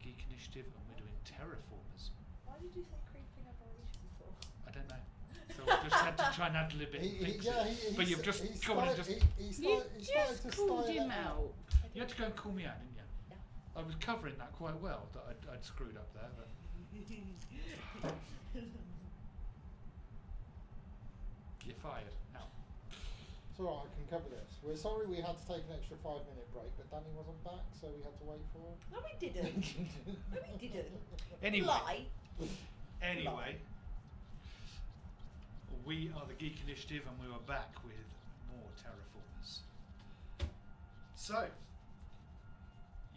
Geek Initiative, and we're doing Terrorformers. Why did you say creeping aberration before? I don't know. So I just had to try and add a little bit. But you've just gone and just. You just called him out. You had to go and call me out, didn't you? Yeah. I was covering that quite well. That I'd screwed up there. But. You're fired. Now. It's alright, I can cover this. We're sorry we had to take an extra 5-minute break, but Danny wasn't back, so we had to wait for her. No, we didn't. No, we didn't. Anyway. Lie. Anyway. We are the Geek Initiative, and we were back with more Terrorformers. So,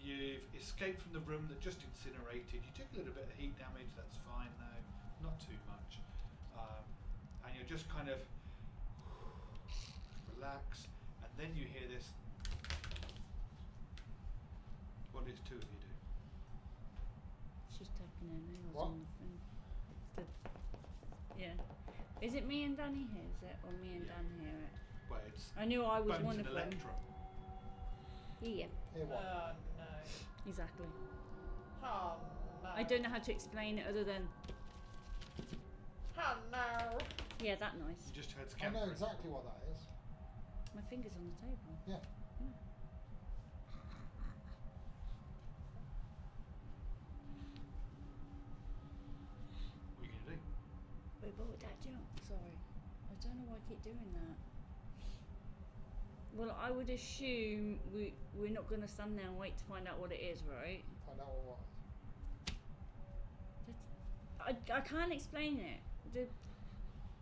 you've escaped from the room that just incinerated. You took a little bit of heat damage, that's fine though, not too much. And you're just kind of relax, and then you hear this. What does two of you do? She's tapping her nails What? on the thing. Yeah. Is it me and Danny here? Is it, or me and Dan hear it? Well, it's I knew I was Bones one and of them. Electro. Yeah, Here, what? Oh no. exactly. Oh no. I don't know how to explain it other than Oh no. yeah, that noise. You just heard I scampering. know exactly what that is. My finger's on the table. Yeah. What are you going to do? Wait, what would that jump? Sorry. I don't know why I keep doing that. Well, I would assume we're not going to stand there and wait to find out what it is, right? Find out what it was. I can't explain it. The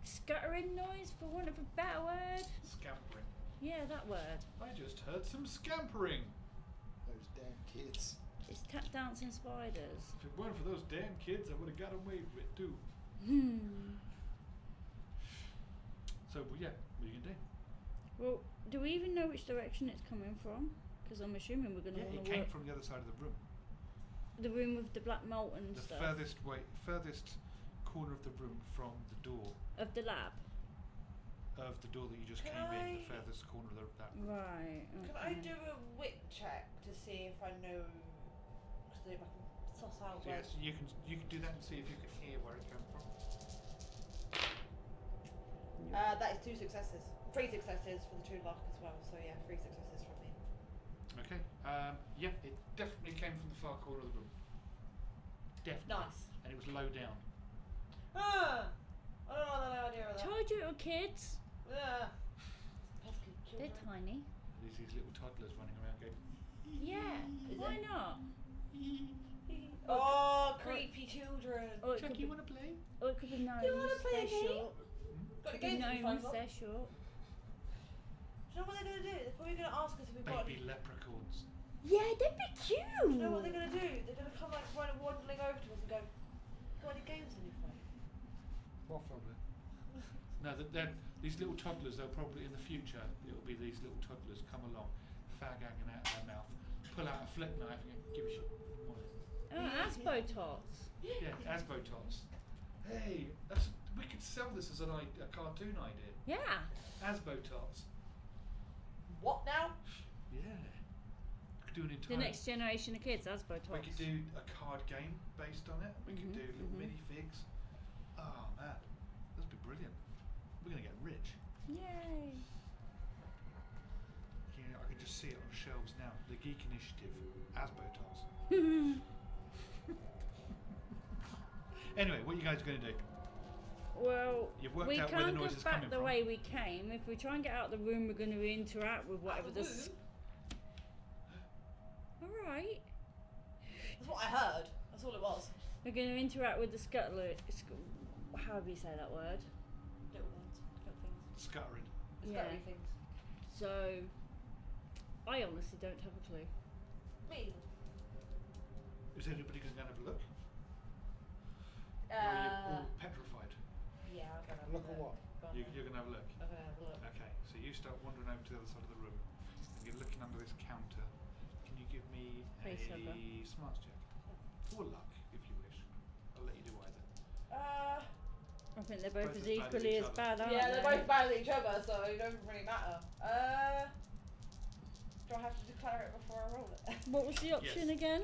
scuttering noise, for want of a better word. Scampering. Yeah, that word. I just heard some scampering. Those damn kids. It's tap dancing spiders. If it weren't for those damn kids, I would have got away with it too. So, well, yeah, what are you going to do? Well, do we even know which direction it's coming from? Because I'm assuming we're going to Yeah, want it to came work from the other side of the room. the room with the black malt and The stuff furthest corner of the room from the door. of the lab. Of the door that you just Can came in, I- the furthest corner of that room. Right. Okay. Can I do a wit check to see if I know? To see if I can suss out So where. yes, you can do that and see if you can hear where it came from. That is 2 successes. 3 successes for the true luck as well. So yeah, 3 successes from me. Okay. Yeah, it definitely came from the far corner of the room. Definitely. Nice. And it was low down. Ah! I don't have any idea of that. Told you it were kids. Yeah. Pesky They're children. tiny. There's these little toddlers running around going. Yeah. Is Why it? not? Oh, creepy children. Or it Chuck, could you be, want to play? or it could be gnomes. Do you wanna play a They're game? short. Got Could the be games in gnomes. front They're of them. short. Do you know what they're going to do? They're probably going to ask us if we've got Baby any... leprechauns. Yeah, they'd be cute. Do you know what they're going to do? They're going to come like right waddling over to us and go, got any games on your phone? What problem? No, these little toddlers, they'll probably, in the future, it'll be these little toddlers come along, fag hanging out of their mouth, pull out a flip knife and go, give a shit. Oh, Asbo tots. Yeah, Asbo tots. Hey, we could sell this as a cartoon idea. Yeah. Asbo tots. What now? Yeah. We could do an The entire... next generation of kids, Asbo tots. We could do a card game based on it. We could do little minifigs. Oh, man. That'd be brilliant. We're going to get rich. Yay. Yeah, I can just see it on shelves now. The Geek Initiative, Asbo tots. Anyway, what are you guys going to do? Well, You've worked we out where the can't noise go is back coming the from. way we came. If we try and get out of the room, we're going to interact with whatever the this. room? All right. That's what I heard. That's all it was. We're going to interact with the scuttler. How do you say that word? Little ones. Little things. Scuttering. Scary things. So, I honestly don't have a clue. Me. Is anybody going to have a look? Or are you all petrified? Yeah, I'm going to have Look a at what? Go on You're then. going to have a look? I'm going to have a look. Okay, so you start wandering over to the other side of the room. And you're looking under this counter. Can you give me Face hugger. a smarts check? Or luck, if you wish. I'll let you do either. I think they're both Both as as bad as equally each as other. bad, aren't Yeah, they? they're both bad at each other, so it doesn't really matter. Do I have to declare it before I roll it? What was the option Yes. again?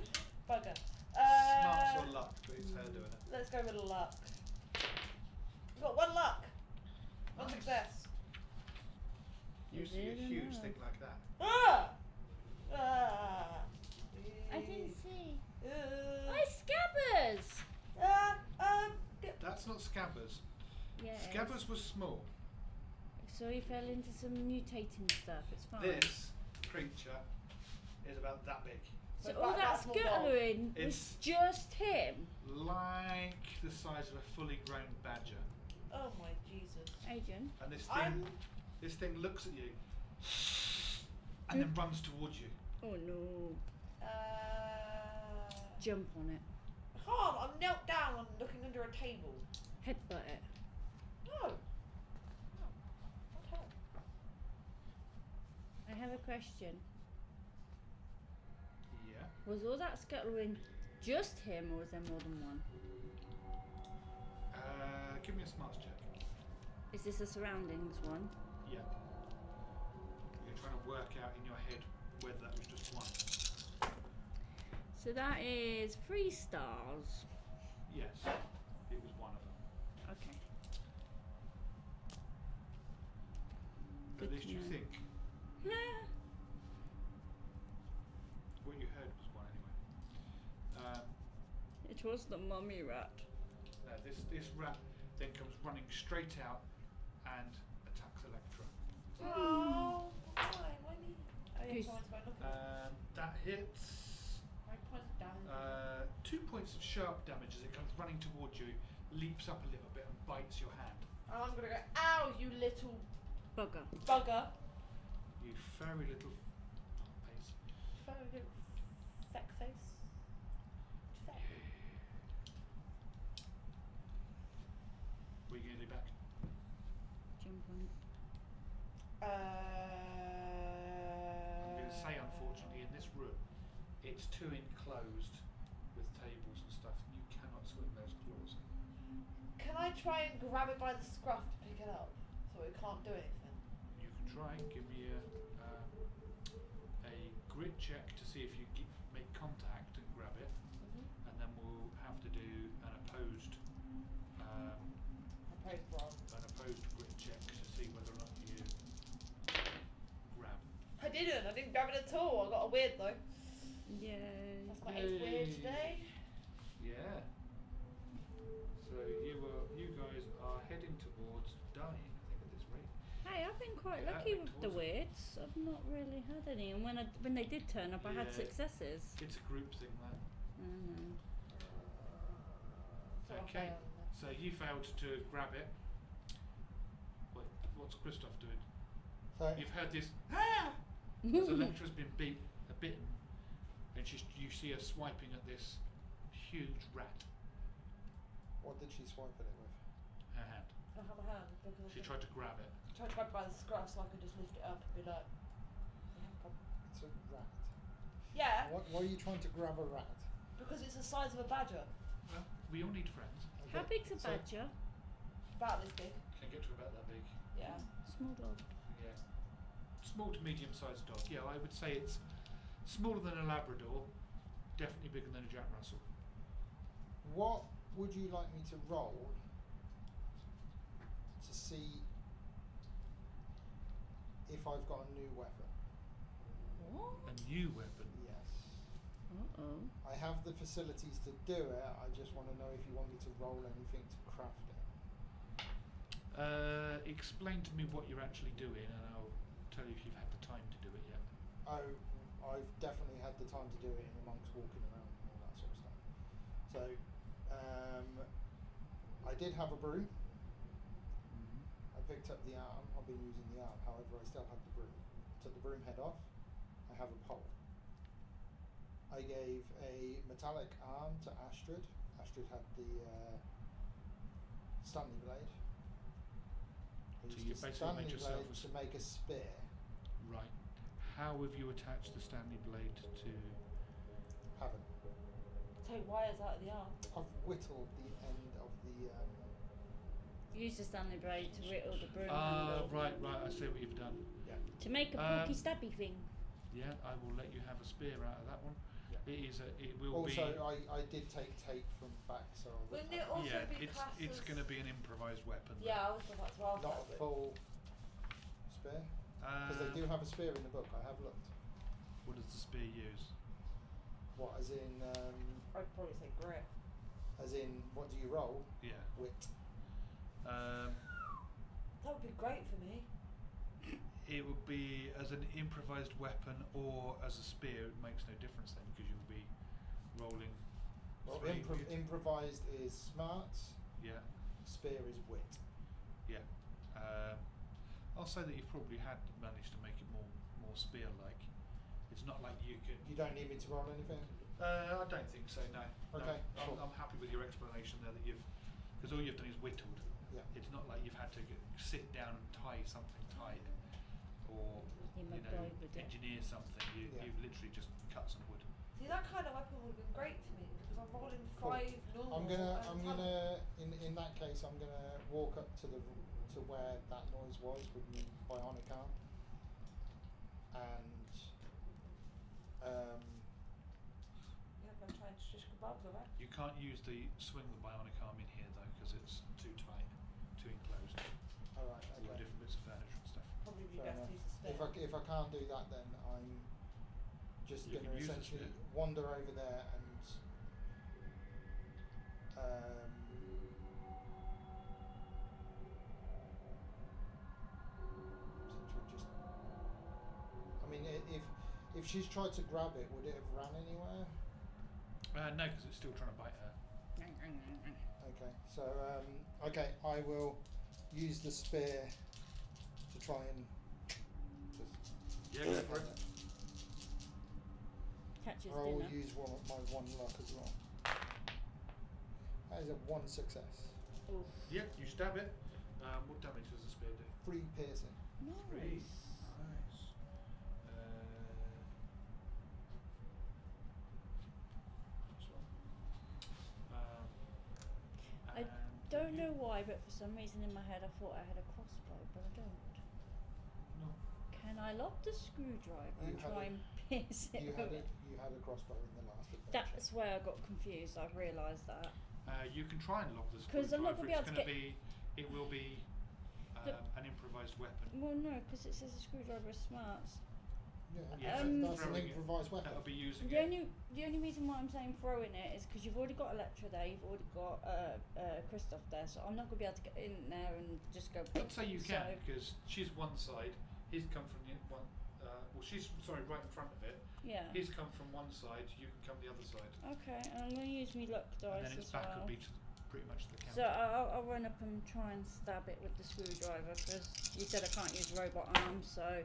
Bugger. Smarts or luck, but it's her doing it. Let's go with luck. We've got 1 luck. 1 Nice. success. You see a huge thing like that. Ah! Ah! I didn't see. Uh, Oh, it's Scabbers! That's not Scabbers. Yeah. it Scabbers was small. is. So he fell into some mutating stuff. It's fine. This creature is about that big. So Like all that small dog. scuttling was It's- just him. Like the size of a fully grown badger. Oh my Jesus. Adrian. And I'm. this thing looks at you and then runs towards you. Oh no. Jump on it. Can't. I'm knelt down. I'm looking under a table. Headbutt it. No. No. Okay. I have a question. Yeah. Was all that scuttling just him or was there more than one? Give me a smarts check. Is this a surroundings one? Yeah. You're trying to work out in your head whether that was just one. So that is 3 stars. Yes. It was one of them. Okay. At Good least to you know. think. What you heard was one anyway. It was the mummy rat. No, this rat then comes running straight out and attacks Electra. Oh, why? Why me? Oh, yeah, Goose. someone's going looking. That hits. My points down. 2 points of sharp damage as it comes running towards you, leaps up a little bit and bites your hand. And I'm gonna go. Ow, you little Bugger. bugger. You furry little face. Very good. Feck face. Feck. What are you going to do back? Jump on it. I'm going to say, unfortunately, in this room, it's too enclosed with tables and stuff. You cannot swing those claws. Can I try and grab it by the scruff to pick it up so it can't do anything? You can try and give me a grit check to see if you make contact and grab it, and then we'll have to do an opposed grit check to see whether or not you grab. I didn't grab it at all. I got a weird though. Yay. That's my 8th weird Yay. today. Yeah. So you guys are heading towards dying, I think, at this rate. Hey, I've been quite Yeah, lucky went with the towards it. weirds. I've not really had any, and when they did turn up, I had Yeah. successes. It's a group thing, that. Mm-hmm. So I Okay. failed. So you failed to grab it. What's Christoph doing? So You've heard this. Ah! As Electra's been bitten, and you see her swiping at this huge rat. what did she swipe at it with? Her hand. I have a hand because She tried to grab it. I tried to grab it by the scruff so I could just lift it up and be like, yeah, problem. It's a rat. Yeah, Why are you trying to grab a rat? because it's the size of a badger. Well, we all need friends. How Okay, big's a so- badger? About this big. Can get to about that big. Yeah. Small dog. Yeah. Small to medium-sized dog. Yeah, I would say it's smaller than a Labrador, definitely bigger than a Jack Russell. What would you like me to roll to see if I've got a new weapon? What? A new weapon. Yes. Uh-oh. I have the facilities to do it. I just want to know if you want me to roll anything to craft it. Explain to me what you're actually doing, and I'll tell you if you've had the time to do it yet. Oh, I've definitely had the time to do it in amongst walking around and all that sort of stuff. So, I did have a broom. I picked up the arm. I've been using the arm. However, I still have the broom. Took the broom head off. I have a pole. I gave a metallic arm to Astrid. Astrid had the Stanley blade. I So used you the basically Stanley made yourself blade a to make a spear. Right. How have you attached the Stanley blade to? Haven't. Take wires out of the arm. I've whittled the end of the. Use the Stanley blade to whittle the broom Ah, handle. right. I see what you've done. To make a pokey stabby thing. Yeah, I will let you have a spear out of that one. Yeah. It will Also, be. I did take tape from back, so I Wouldn't would it also Yeah, be it's classed going to be an improvised weapon. Yeah, I was about to ask not that. a but- full spear because they do have a spear in the book. I have looked. What does the spear use? What, as in I'd probably say grit. what do you roll? Yeah. Wit. Um, That would be great for me. it would be as an improvised weapon or as a spear. It makes no difference then because you'll be rolling. Well, three. improvised is smarts. Yeah. Spear is wit. Yeah. I'll say that you've probably managed to make it more spear-like. It's not like you could. You don't need me to roll anything. I don't think so. No. Okay, No. cool. I'm happy with your explanation there that because all you've done is whittled. Yeah. It's not like you've had to sit down and tie something tight, or engineer something. Yeah. You've literally just cut some wood. See, that kind of weapon would have been great for me because I'm rolling Cool. 5 normal. I'm and gonna in that case I'm gonna walk up to where that noise was with my bionic arm, and Yeah, I'm trying to just grab the rest. You can't use the swing the bionic arm in here though because it's too tight, too enclosed. all right, All the okay. different bits of furniture and stuff. Probably be Fair best to enough. use the spear. If I can't do that, then I'm just You gonna can use the essentially spear. wander over there and essentially just. I mean, if she's tried to grab it, would it have ran anywhere? No, because it's still trying to bite her. Okay, so okay, I will use the spear to try and just. Yeah, go for it. Catches I will dinner. use my one luck as well. That is a 1 success. Oof. Yeah, you stab it. What damage does the spear do? 3 piercing. Three. Nice. Nice. This one. I and Don't you- know why, but for some reason in my head I thought I had a crossbow, but I don't. No. Can I lock the screwdriver You and had try a- and pierce it You had with it? you had a crossbow in the last adventure. That's where I got confused. I've realised that. You can try and lock the 'Cause I'm not screwdriver. gonna be able to It will be The- an improvised weapon. Well, no, because it says a screwdriver is smarts. Yeah, Yeah, that's an throwing it. improvised weapon. That'll be using The it. only reason why I'm saying throwing it is because you've already got Electra there, you've already got Christoph there, so I'm not gonna be able to get in there and just go. I'd say you can so- because she's one side. He's come from the one. Well, she's right in front of it. Yeah. He's come from one side. You can come the other side. Okay, and I'm gonna use me luck dice And then its as back well. would be pretty much the counter. So I'll run up and try and stab it with the screwdriver because you said I can't use robot arms. So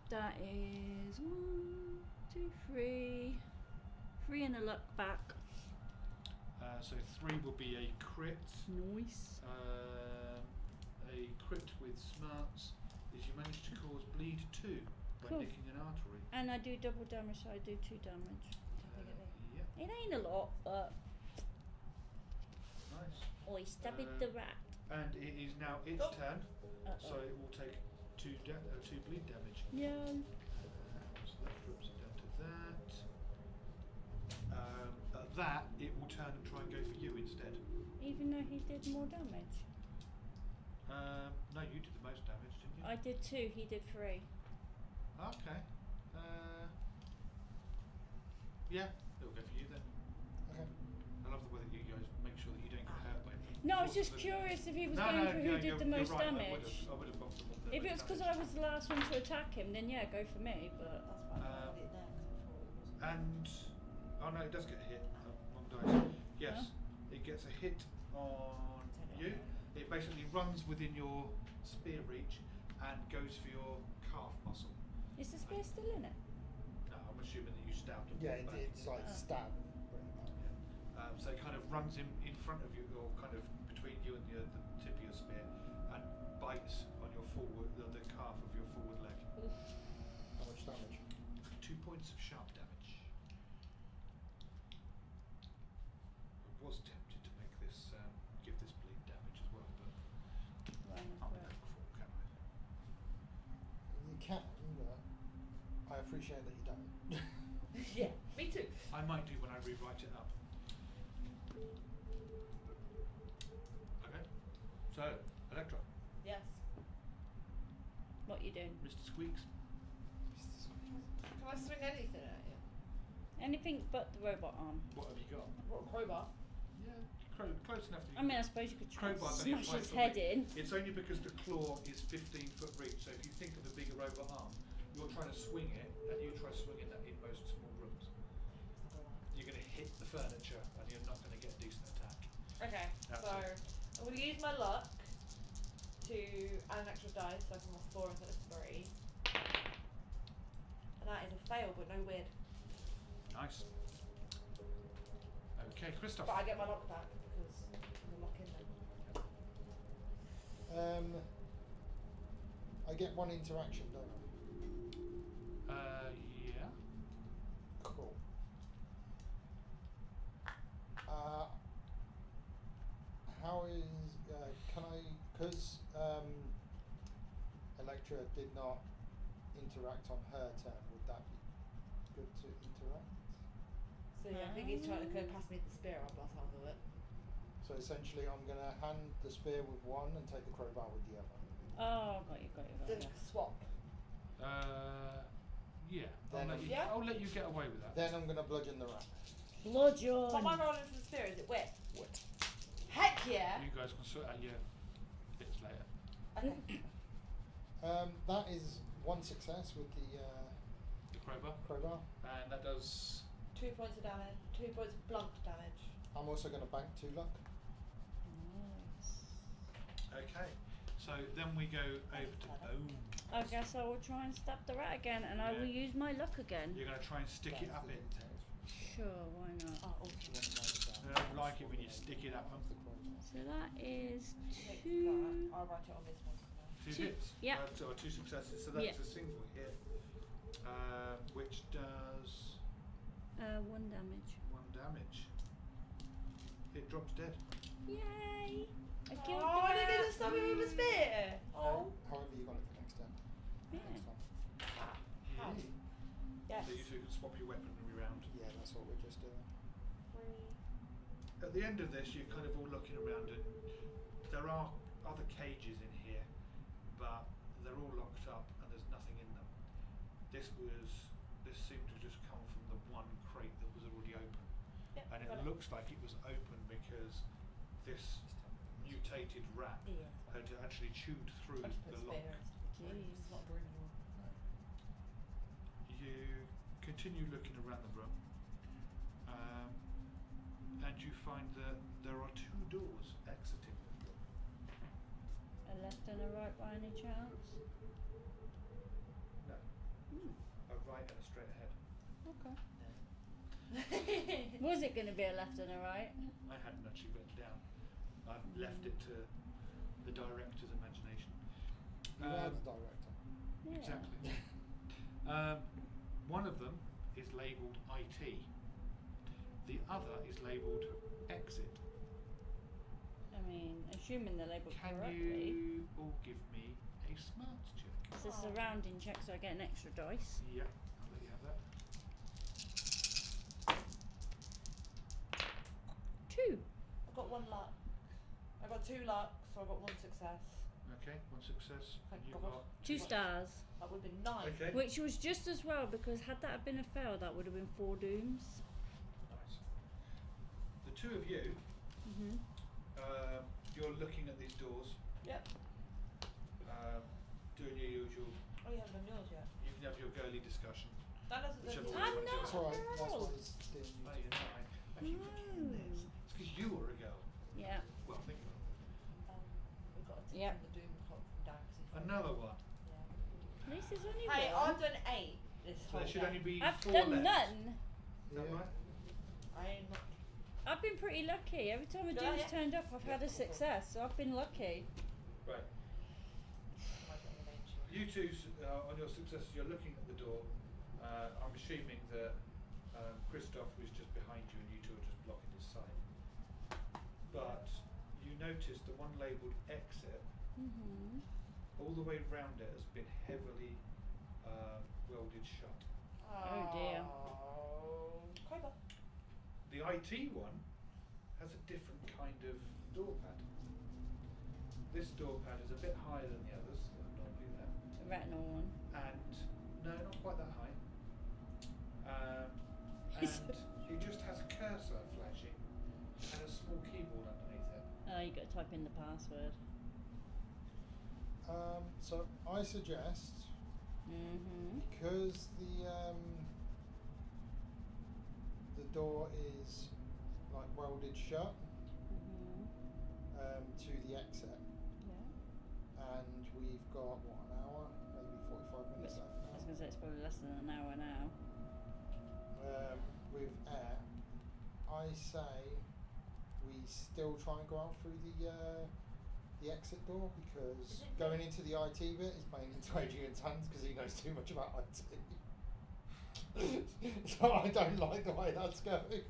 that is 1, 2, 3, 3 and a luck back. So 3 will be a crit. Nice. A crit with smarts is you manage to cause bleed 2 by Cool. nicking an artery. And I do double damage, so I do 2 damage. Yep, It ain't a lot, but nice. I stabbed Uh, the rat. And it is now its Oh. turn, Uh-oh. so it will take 2 bleed damage. Yeah. So that drops it down to that. At that, it will turn and try and go for you instead. Even though he did more damage. No, you did the most damage, didn't you? I did 2, he did 3. Okay. Yeah, it'll go for you then. Okay. I love the way that you guys make sure that you don't get hurt by No, I was force just of the- curious if he was No, going no, for yeah, who did you're the most right, damage. I would have gone for the one If that it was because damage. I was the last one to attack him, then yeah, go for me, but. That's fine. I did it there 'cause I thought it was. And oh no, it does get a hit. Wrong dice. Yes, it gets a hit on you. It basically runs within your spear reach and goes for your calf muscle. Is the spear still in it? No, I'm assuming that you stabbed it. Yeah, back. it's like Oh. stab. Pretty much. So it kind of runs in front of you, or kind of between you and the tip of your spear, and bites on your forward, the calf of your forward leg. Oof. How much damage? 2 points of sharp damage. I was tempted to make this give this bleed damage as well, but Right, I'm right. thankful, can I? You can, but I appreciate that you don't. Yeah, me too. I might do when I rewrite it up. Okay. So, Electra, Yes. What you doing? Mr. Squeaks. Can I swing anything at you? Anything but the robot arm. What have you got? What, a crowbar? Yeah, close enough. That you I mean, I suppose you could try and crowbar's only smash 5 his foot head reach. in. It's only because the claw is 15 foot reach. So if you think of a bigger robot arm, you're trying to swing it, and you try swinging that in most small rooms. You're going to hit the furniture, and you're not going to get a decent attack. Okay, Absolutely. so I'm going to use my luck to add an extra dice, so I can roll 4 instead of 3. And that is a fail, but no weird. Nice. Okay, Christoph. But I get my luck back because I'm lock in then. I get 1 interaction, don't I? Yeah. Cool. How is can I? Because Electra did not interact on her turn. Would that be good to interact? So yeah, I think he's trying to go past me with the spear up by the sound of it. So essentially, I'm gonna hand the spear with one and take the crowbar with the other. Oh, got you. Then swap. Yeah. Then I'll let you get away with that. Then I'm gonna bludgeon the rat. Bludgeon. What am I rolling for the spear? Is it wit? Wit. Heck yeah! You guys can sort out your bits later. Okay. That is 1 success with the The crowbar. crowbar. And that does. 2 points of damage. 2 points of blunt damage. I'm also gonna bank 2 luck. Nice. Okay. So then we go over to Boom. I guess I will try and stab the rat again, and I will Yeah. use my luck again. You're going to try and stick it up it. Sure, why not? Oh, I don't like it when you stick it up them. So that is Take 2. that. I'll write it on this one. Two Two. hits. Yeah. Or 2 successes. So that's Yeah. a single hit, which does 1 damage. 1 damage. It drops dead. Yay! I killed Oh, the I didn't get rat. to stab him with a spear! Oh. However, you got it for next turn. Yeah. Next time. How? Yay. Yes. So you two can swap your weaponry round. Yeah, that's what we're just doing. 3. At the end of this, you're kind of all looking around, and there are other cages in here, but they're all locked up, and there's nothing in them. This seemed to just come from the one crate that was already open, Yep, and got it looks like it was open because this mutated rat Yeah. had actually chewed through I just put the spear lock. instead of broom. It's not a broom anymore. You continue looking around the room, and you find that there are 2 doors exiting the room. A left and a right by any chance? No, a right and a straight ahead. Okay. Was it going to be a left and a right? I hadn't actually written down. I've left it to the director's imagination. You are the director. Yeah. Exactly. One of them is labelled IT. The other is labelled exit. I mean, assuming they're labelled Can correctly. you all give me a smarts check? It's a surrounding check, so I get an extra dice. Yep, I'll let you have that. 2. I've got 1 luck. I've got 2 luck, so I've got 1 success. Okay, 1 success. Thank And you God. got 2 stars. That would have been 9. Okay. Which was just as well, because had that have been a fail, that would have been 4 dooms. Nice. The 2 of you, Mhm. you're looking at these doors, Yep. doing your usual. Oh, you haven't done yours yet. You can have your girly discussion. That doesn't Whichever do way I'm you want to do not. it. That's alright. That's girl. why it's doing you. Oh, you know, I keep forgetting this. It's because you were a girl. Yeah. Well, think about We've got to Yep. turn the doom clock down. 'Cause he it. fell. Another one. Yeah. At least there's only Hey, one. I've done 8 this So whole there should day. only be I've 4 done left. none. Is that Yeah. right? I ain't not. I've been pretty lucky. Every time a Yeah, doom's yeah. turned up, I've had a success, so I've been lucky. Right. You two, on your successes, you're looking at the door. I'm assuming that Christoph was just behind you and you two are just blocking his sight. But you notice the one labelled exit, Mhm. all the way round it has been heavily welded shut. Oh dear. Oh, Cobra. The IT one has a different kind of door pad. This door pad is a bit higher than the others that are normally there. The retinal one. And no, not quite that high. And it just has a cursor flashing and a small keyboard underneath it. Oh, you got to type in the password. So I suggest, because the door is like welded shut to the exit, Yeah. and we've got what, an hour, maybe 45 minutes left I was going to say it's probably less than an hour now. with air. I say we still try and go out through the exit door, because going into the IT bit is playing into Adrian's hands because he knows too much about IT. So I don't like the way that's going.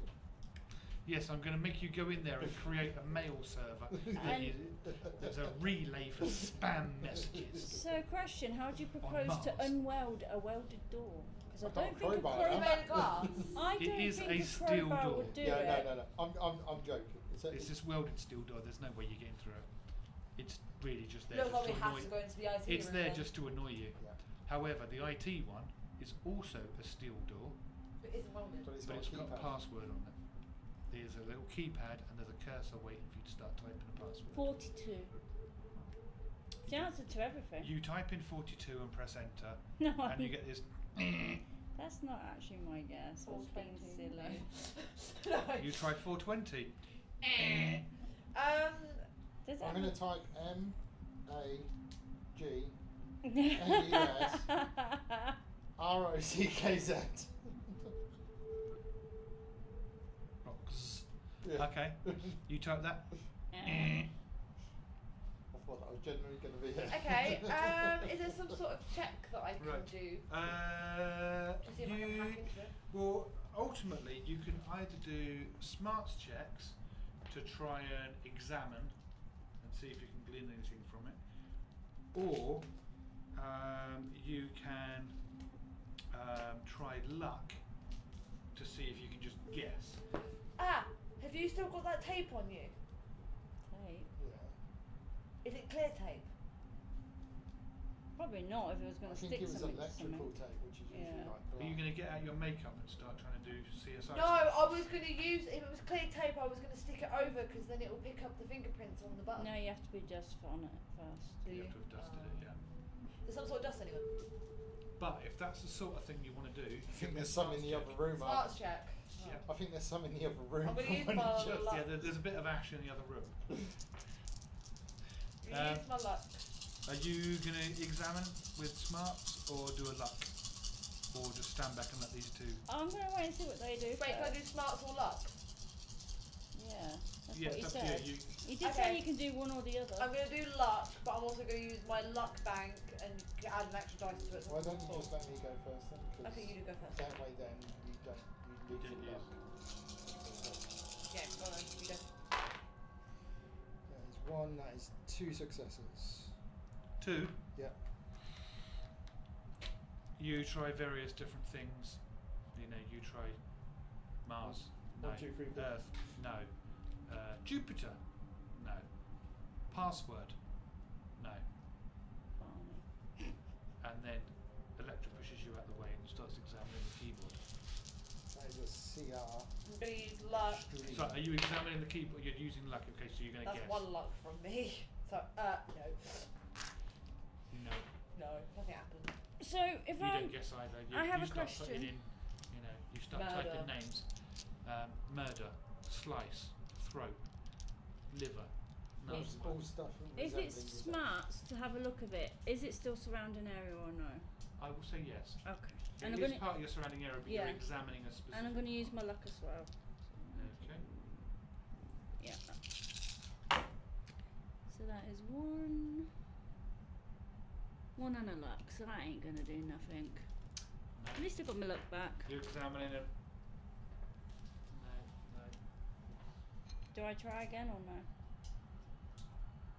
Yes, I'm going to make you go in there and create a mail server. There's a relay for spam messages. So, question: how do you propose to Mars. unweld a welded door? Because I I don't can't think a crowbar it. Is it made of glass? I It don't is think a a steel crowbar door. would do Yeah, it. no. I'm joking. It's this welded steel door. There's no way you're getting through it. It's really just there Looks just like we to have annoy to you. go into the IT It's room there then. just to annoy you. Yeah. However, the IT one is also a steel door, But it isn't welded. But it's but got it's a got a keypad. password on it. There's a little keypad and there's a cursor waiting for you to start typing a password. 42. It's the answer to everything. You type in 42 and press enter, No, and you get this. that's not actually my guess. I was being 420. silly. No. You try 420. Does I'm that going to type M-A-G-N-E-S R-O-C-K-Z. Rocks. Yeah. Okay. You type that. I thought that was generally going to be it. Okay, is there some sort of check that I can Right. do to see if I can hack You into it? well, ultimately, you can either do smarts checks to try and examine and see if you can glean anything from it, or you can try luck to see if you can just guess. Ah, have you still got that tape on you? Tape? Yeah. Is it clear tape? Probably not if it was going I to think stick it was something to electrical something. tape, which is usually Yeah. like Are you black. going to get out your makeup and start trying to do CSI No, stuff? I was going to use, if it was clear tape, I was going to stick it over because then it will pick up the fingerprints on the button. No, you have to be just on it first. Do You you? have to have dusted it, yeah. There's some sort of dust anyway. But if that's the sort of thing you want to do, I think there's some in the other room. Smarts check. Yeah. I think there's some in the other room. I'm gonna from use when my you just- luck. Yeah, there's a bit of ash in the other room. Use my luck. Are you going to examine with smarts or do a luck? Or just stand back and let these two? I'm going to wait and see what they do. Wait, can I do first. smarts or luck? Yeah, that's Yeah, what he it's up said. to you. He did Okay. say you can do one or the other. I'm going to do luck, but I'm also going to use my luck bank and add an extra dice to it. Why don't you just let me go first then? 'Cause Okay, you do go first. that way then you lose You your don't luck. Yeah, go on, you go. That is one, that is 2 successes. 2. Yeah. You try various different things. You know, you try Mars. No. 1, 2, 3, 4. Earth. No. Jupiter. No. Password. No. Barney. And then Electra pushes you out the way and starts examining the keyboard. That is a CR. I'm going to use luck. Stream. So, are you examining the keyboard? You're using luck. Okay, so you're going to That's guess. one luck from me. So, no. No. No, nothing happened. So if You I don't guess either. You, I have you a start question. putting in, you know, you start Murder. typing names. Murder, slice, throat, liver, All nose. stuff. if it's resembling smarts to have a look of it, is it still surrounding area or no? I will say yes. Okay. It And I'm is gonna part of your surrounding area, but Yeah. you're examining a specific. and I'm going to use my luck as well. Okay. Yeah. So that is one and a luck. So that ain't going to do nothing. No. At least I got my luck back. You're examining it. No, no. Do I try again or no?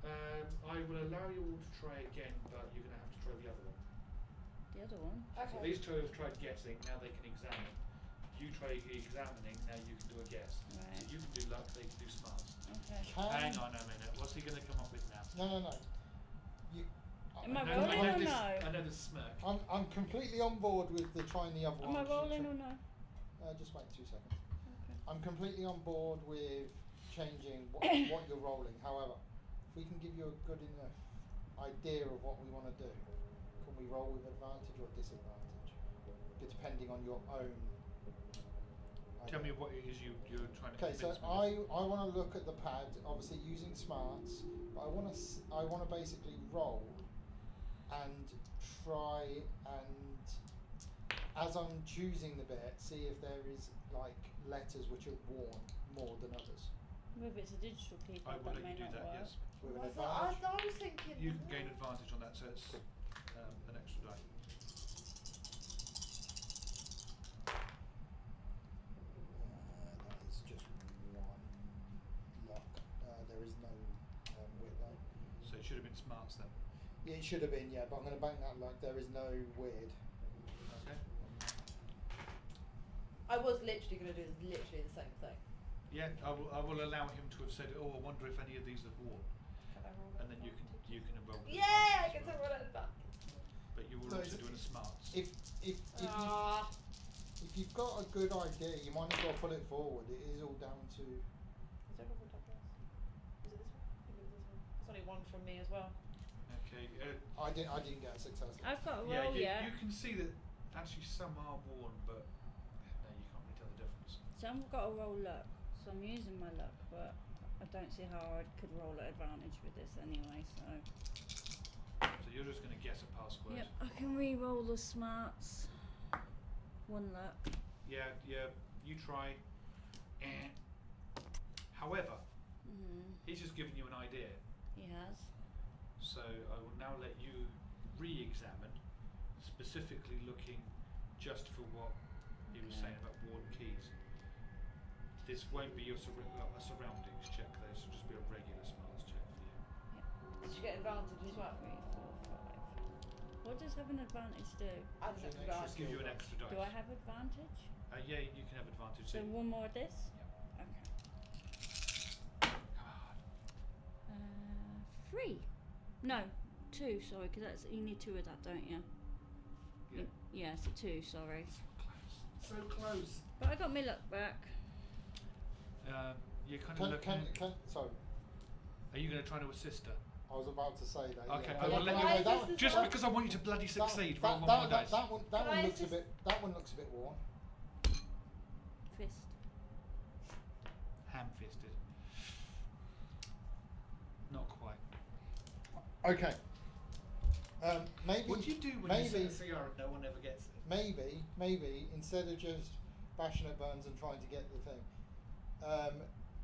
I will allow you all to try again, but you're going to have to try the other one. The other one. So Okay. these two have tried guessing. Now they can examine. you try examining, now you can do a guess. Right. So you can do luck, they can do smarts. Okay. Hang on a minute, what's he going to come up with now? No. You, Am I know- rolling know or this, no? I know this smirk. I'm completely on board with the trying the other Am one. I rolling or no? Just wait 2 seconds. Okay. I'm completely on board with changing what you're rolling. However, if we can give you a good enough idea of what we want to do, can we roll with advantage or disadvantage? Depending on your own. Tell me idea. what it is you're trying to Okay, so convince me of. I want to look at the pad, obviously using smarts, but I want to basically roll and try and, as I'm choosing the bit, see if there is like letters which are worn more than others. Well, if it's a digital I keypad, will that let may you do not that, work. yes. With an I thought- advantage. I was thinking. You can gain advantage on that, so it's an extra die. That is just one luck. There is no weird though. So it should have been smarts then. Yeah, it should have been, yeah, but I'm going to bank that luck. There is no weird. Okay. I was literally going to do literally the same thing. Yeah, I will allow him to have said, oh, I wonder if any of these have worn. Can I roll And then you can roll with Yeah, I advantage can as take well. one at a time. But you were No, also it's- doing a smarts. If Ah. you've got a good idea, you might as well put it forward. It is all down to. Is there a double double? Is it this one? I think it was this one. It's only one from me as well. Okay. I didn't get a success. I've got a Yeah, roll you can see that actually some are worn, but no, you can't really tell the difference. So I've got a roll luck, so I'm using my luck, but I don't see how I could roll at advantage with this anyway, so. So you're just going to guess a password. Yep, I can re-roll the smarts. One luck. Yeah, you try. However, he's just giving you an idea. He has. So I will now let you re-examine, specifically looking just for what he was saying about worn keys. This won't be your a surroundings check though, this will just be a regular smarts check for you. Did you get advantage as well? 3, 4, 5. What does have an advantage do? I just have to go. Just give you an extra dice. Do I have advantage? Yeah, you can have advantage. So one more of this? Yeah. Okay. Come on. 3. No, 2, sorry, because that's, you need 2 of that, don't you? Yeah. Yeah, so 2, sorry. So close. But I got my luck back. You're kind of looking. Sorry, Are you going to try to assist her? I was about to say that. Okay, yeah. I will let Can I you. assist as Just well? because I want you to bloody succeed, roll one that, more that, dice. that one, that Can one I looks a assist? bit. That one looks a bit worn. Fist. Ham-fisted. Not quite. Okay. Maybe. What do you do when you set a cigar and no one ever gets it? Maybe instead of just bashing at buttons and trying to get the thing,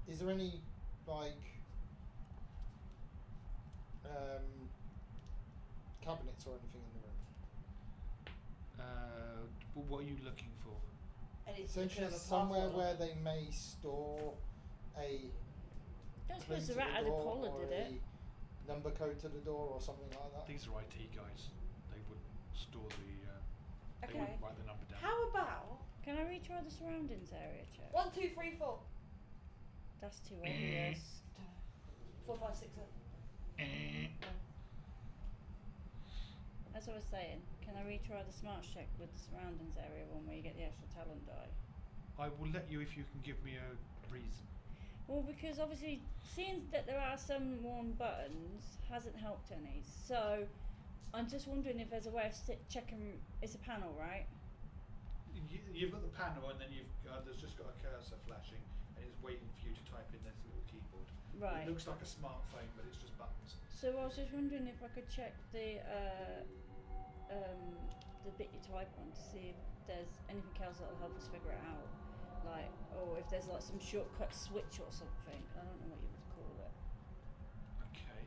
is there any like cabinets or anything in the room? What are you looking for? And it's Essentially, because of a somewhere password. where they may store a Don't key suppose to the rat had a door collar, or did it? a number code to the door or something like that. These are IT guys. They wouldn't store the. They Okay. wouldn't write the number down. How about Can I retry the surroundings area check? 1, 2, 3, 4. That's too obvious. 4, 5, 6, 7. As I was saying, can I retry the smarts check with the surroundings area one where you get the extra talent die? I will let you if you can give me a reason. Well, because obviously, seeing that there are some worn buttons hasn't helped any. So, I'm just wondering if there's a way of checking. It's a panel, right? You've got the panel, and then there's just got a cursor flashing, and it's waiting for you to type in this little keyboard. Right. It looks like a smartphone, but it's just buttons. So I was just wondering if I could check the bit you type on to see if there's anything else that'll help us figure it out, like, or if there's like some shortcut switch or something. I don't know what you would call it. Okay.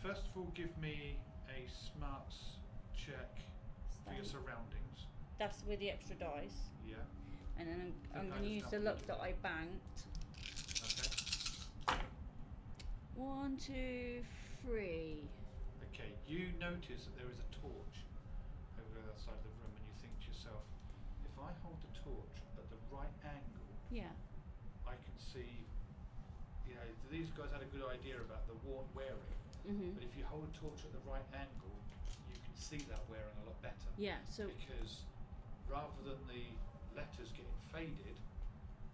First of all, give me a smarts check for your surroundings. That's with the extra dice, Yeah. and then I'm I going to use the understand luck what that you're I banked. Okay. 1, 2, 3. Okay. You notice that there is a torch over the other side of the room, and you think to yourself, if I hold the torch at the right angle, Yeah. I can see, you know, these guys had a good idea about the wearing, Mhm. but if you hold a torch at the right angle, you can see that wearing a lot better. Yeah. So. Because rather than the letters getting faded,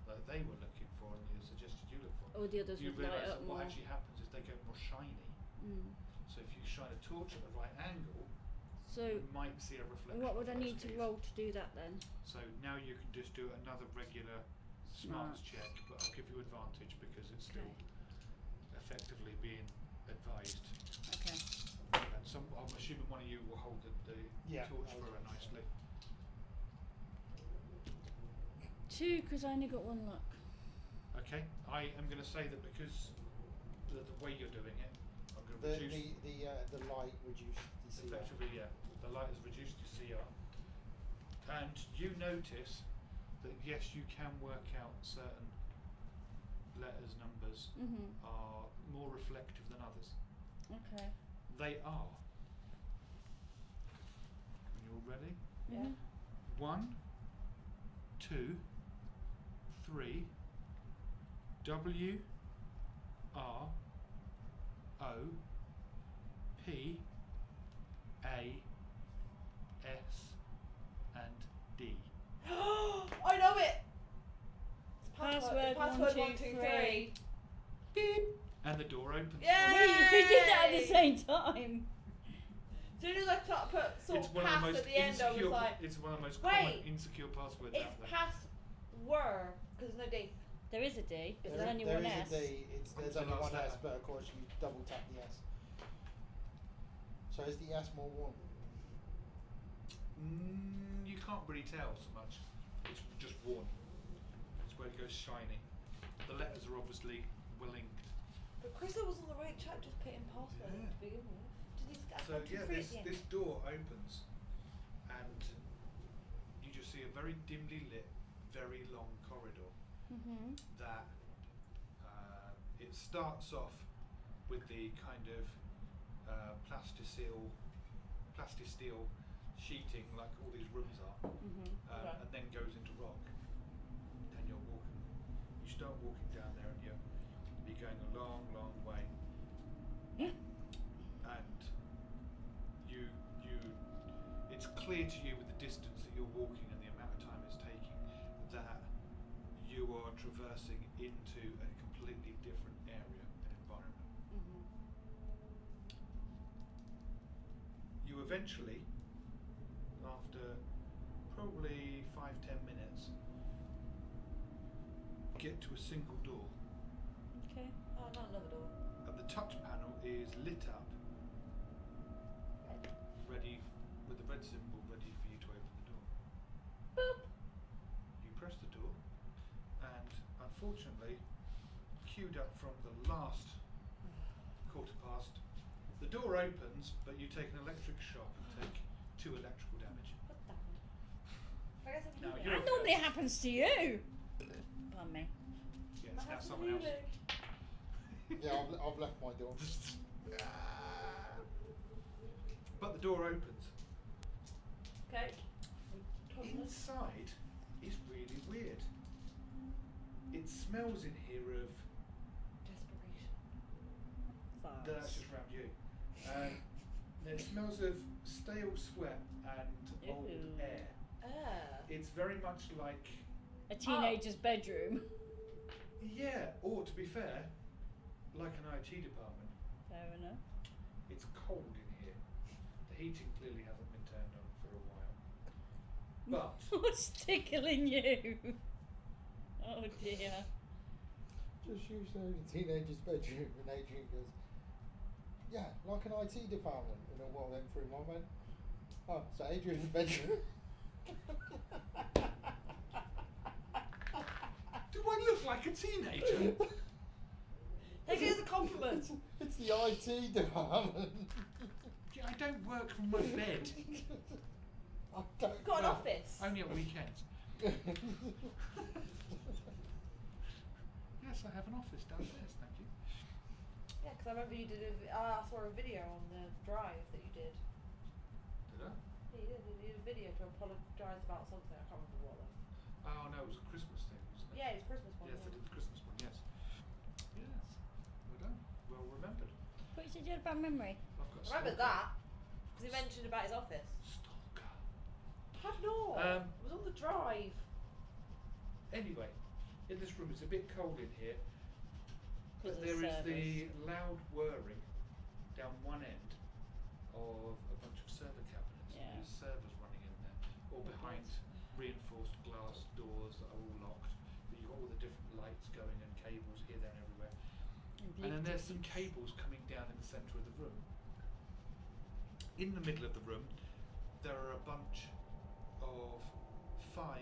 like they were looking for and you suggested you look for, All the others you would light realise up that more. what actually happens is they go more shiny. Mm. So if you shine a torch at the right angle, So. you might see a reflection. What would of I those need to keys. roll to do that then? So now you can just do another regular smarts check, but I'll give you advantage because it's still effectively being advised. Okay. And I'm assuming one of you will hold the Yeah, torch I for was her gonna say. nicely. 2, because I only got 1 luck. Okay, I am going to say that because the way you're doing it, I'm going to reduce. The light reduced the CR. Effectively, yeah, the light has reduced your CR. And you notice that yes, you can work out certain letters, numbers Mhm. are more reflective than others. Okay. They are. When you're ready? Yeah. Mhm. 1, 2, 3, W, R, O, P, A, S, and D. I know it! It's Password password 1, 1, 2, 2, 3. 3. Beep! And the door opens. Yay! for you. We did that at the same time. As soon as I put sort It's of one of the pass most at the end, I was insecure. like, It's one of the most wait, common insecure passwords it's out there. password, because there's no D. There is a D. Is There's there- only There one is S. a D. There's What's the only last one S, letter? but of course you double tap the S. So is the S more warm? You can't really tell so much. It's just worn. It's where it goes shiny. The letters are obviously well inked. But Chris was on the right track, just put in password Yeah. to begin with. Did these guys So go too yeah, free at this the end? this door opens, and you just see a very dimly lit, very long corridor. Mhm. That it starts off with the kind of plasticine steel sheeting like all these rooms are, Mhm. Okay. and then goes into rock. And you're walking. You start walking down there, and you're going a long, long way. And it's clear to you with the distance that you're walking and the amount of time it's taking that you are traversing into a completely different area and environment. Mhm. You eventually, after probably 5-10 minutes, get to a single door, Okay. Oh, not another door. and the touch panel is lit up, ready with the red symbol, ready for you to open the door. Boop. You press the door, and unfortunately, queued up from the last quarter past, the door opens, but you take an electric shock and take 2 electrical damage. What the hell? I guess I'm Now healing. you're- That normally happens to you. Pardon me. Yes, I that's have someone else. healing. Yeah, I've left my door. But the door opens. Okay. Toddlers. Inside is really weird. It smells in here of. Desperation. That's just around you. It smells of stale sweat and old Ew. air. Ah. It's very much like. A teenager's bedroom. Yeah, or to be fair, like an IT department. Fair enough. It's cold in here. The heating clearly hasn't been turned on for a while. But What's tickling you? Oh dear. Just you showed a teenager's bedroom, and Adrian goes, yeah, like an IT department. And then what went through my mind? Oh, so Adrian's bedroom. do I look like a teenager? Take it as a compliment. It's the IT department. Yeah, I don't work from my bed. I don't Got an know. office. Only at weekends. Yes, I have an office downstairs, thank you. Yeah, because I remember you did I saw a video on the drive that you did. Did I? He did a video to apologise about something. I can't remember what though. Oh no, it was a Christmas thing, wasn't it? Yeah, it's Christmas one. Yes, yeah. I did the Christmas one. Yes. Yes. Well done. Well remembered. But you said you had a bad memory. I've got. I remember that because he mentioned about his office. Stalker. I had not. It was on the drive. Anyway, in this room it's a bit cold in here. Because of There is servers. the loud whirring down one end of a bunch of server cabinets. Yeah. There's servers running in there, all behind reinforced glass doors that are all locked. But you've got all the different lights going and cables here, there, and everywhere. And then there's some cables coming down in the centre of the room. In the middle of the room, there are a bunch of 5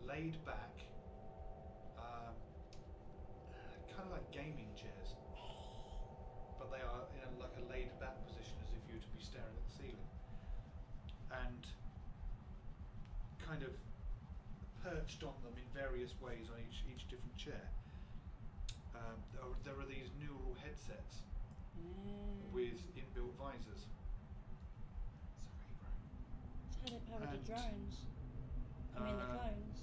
laid back, kind of like gaming chairs, but they are in like a laid back position as if you were to be staring at the ceiling, and kind of perched on them in various ways on each different chair. There are these neural headsets with inbuilt visors. It's how they power the And, drones. I mean the uh, clones.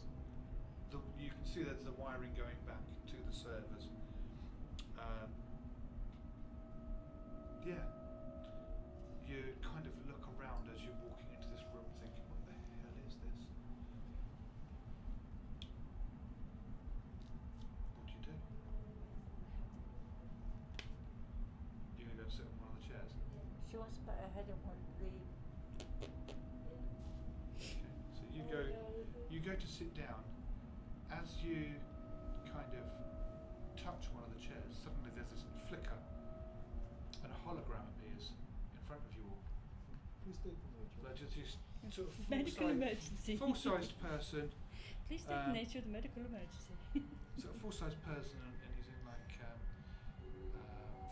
You can see there's the wiring going back to the servers. Yeah. You kind of look around as you're walking into this room thinking, what the hell is this? What do you do? You're going to go sit on one of the chairs? She wants to put her head in one of the. Okay. So you go to sit down. As you kind of touch one of the chairs, suddenly there's this flicker and a hologram appears in front of you all. Please state the nature. Like just this sort of Medical emergency. full-sized person, Please state the nature of the medical emergency. sort of full-sized person, and he's in like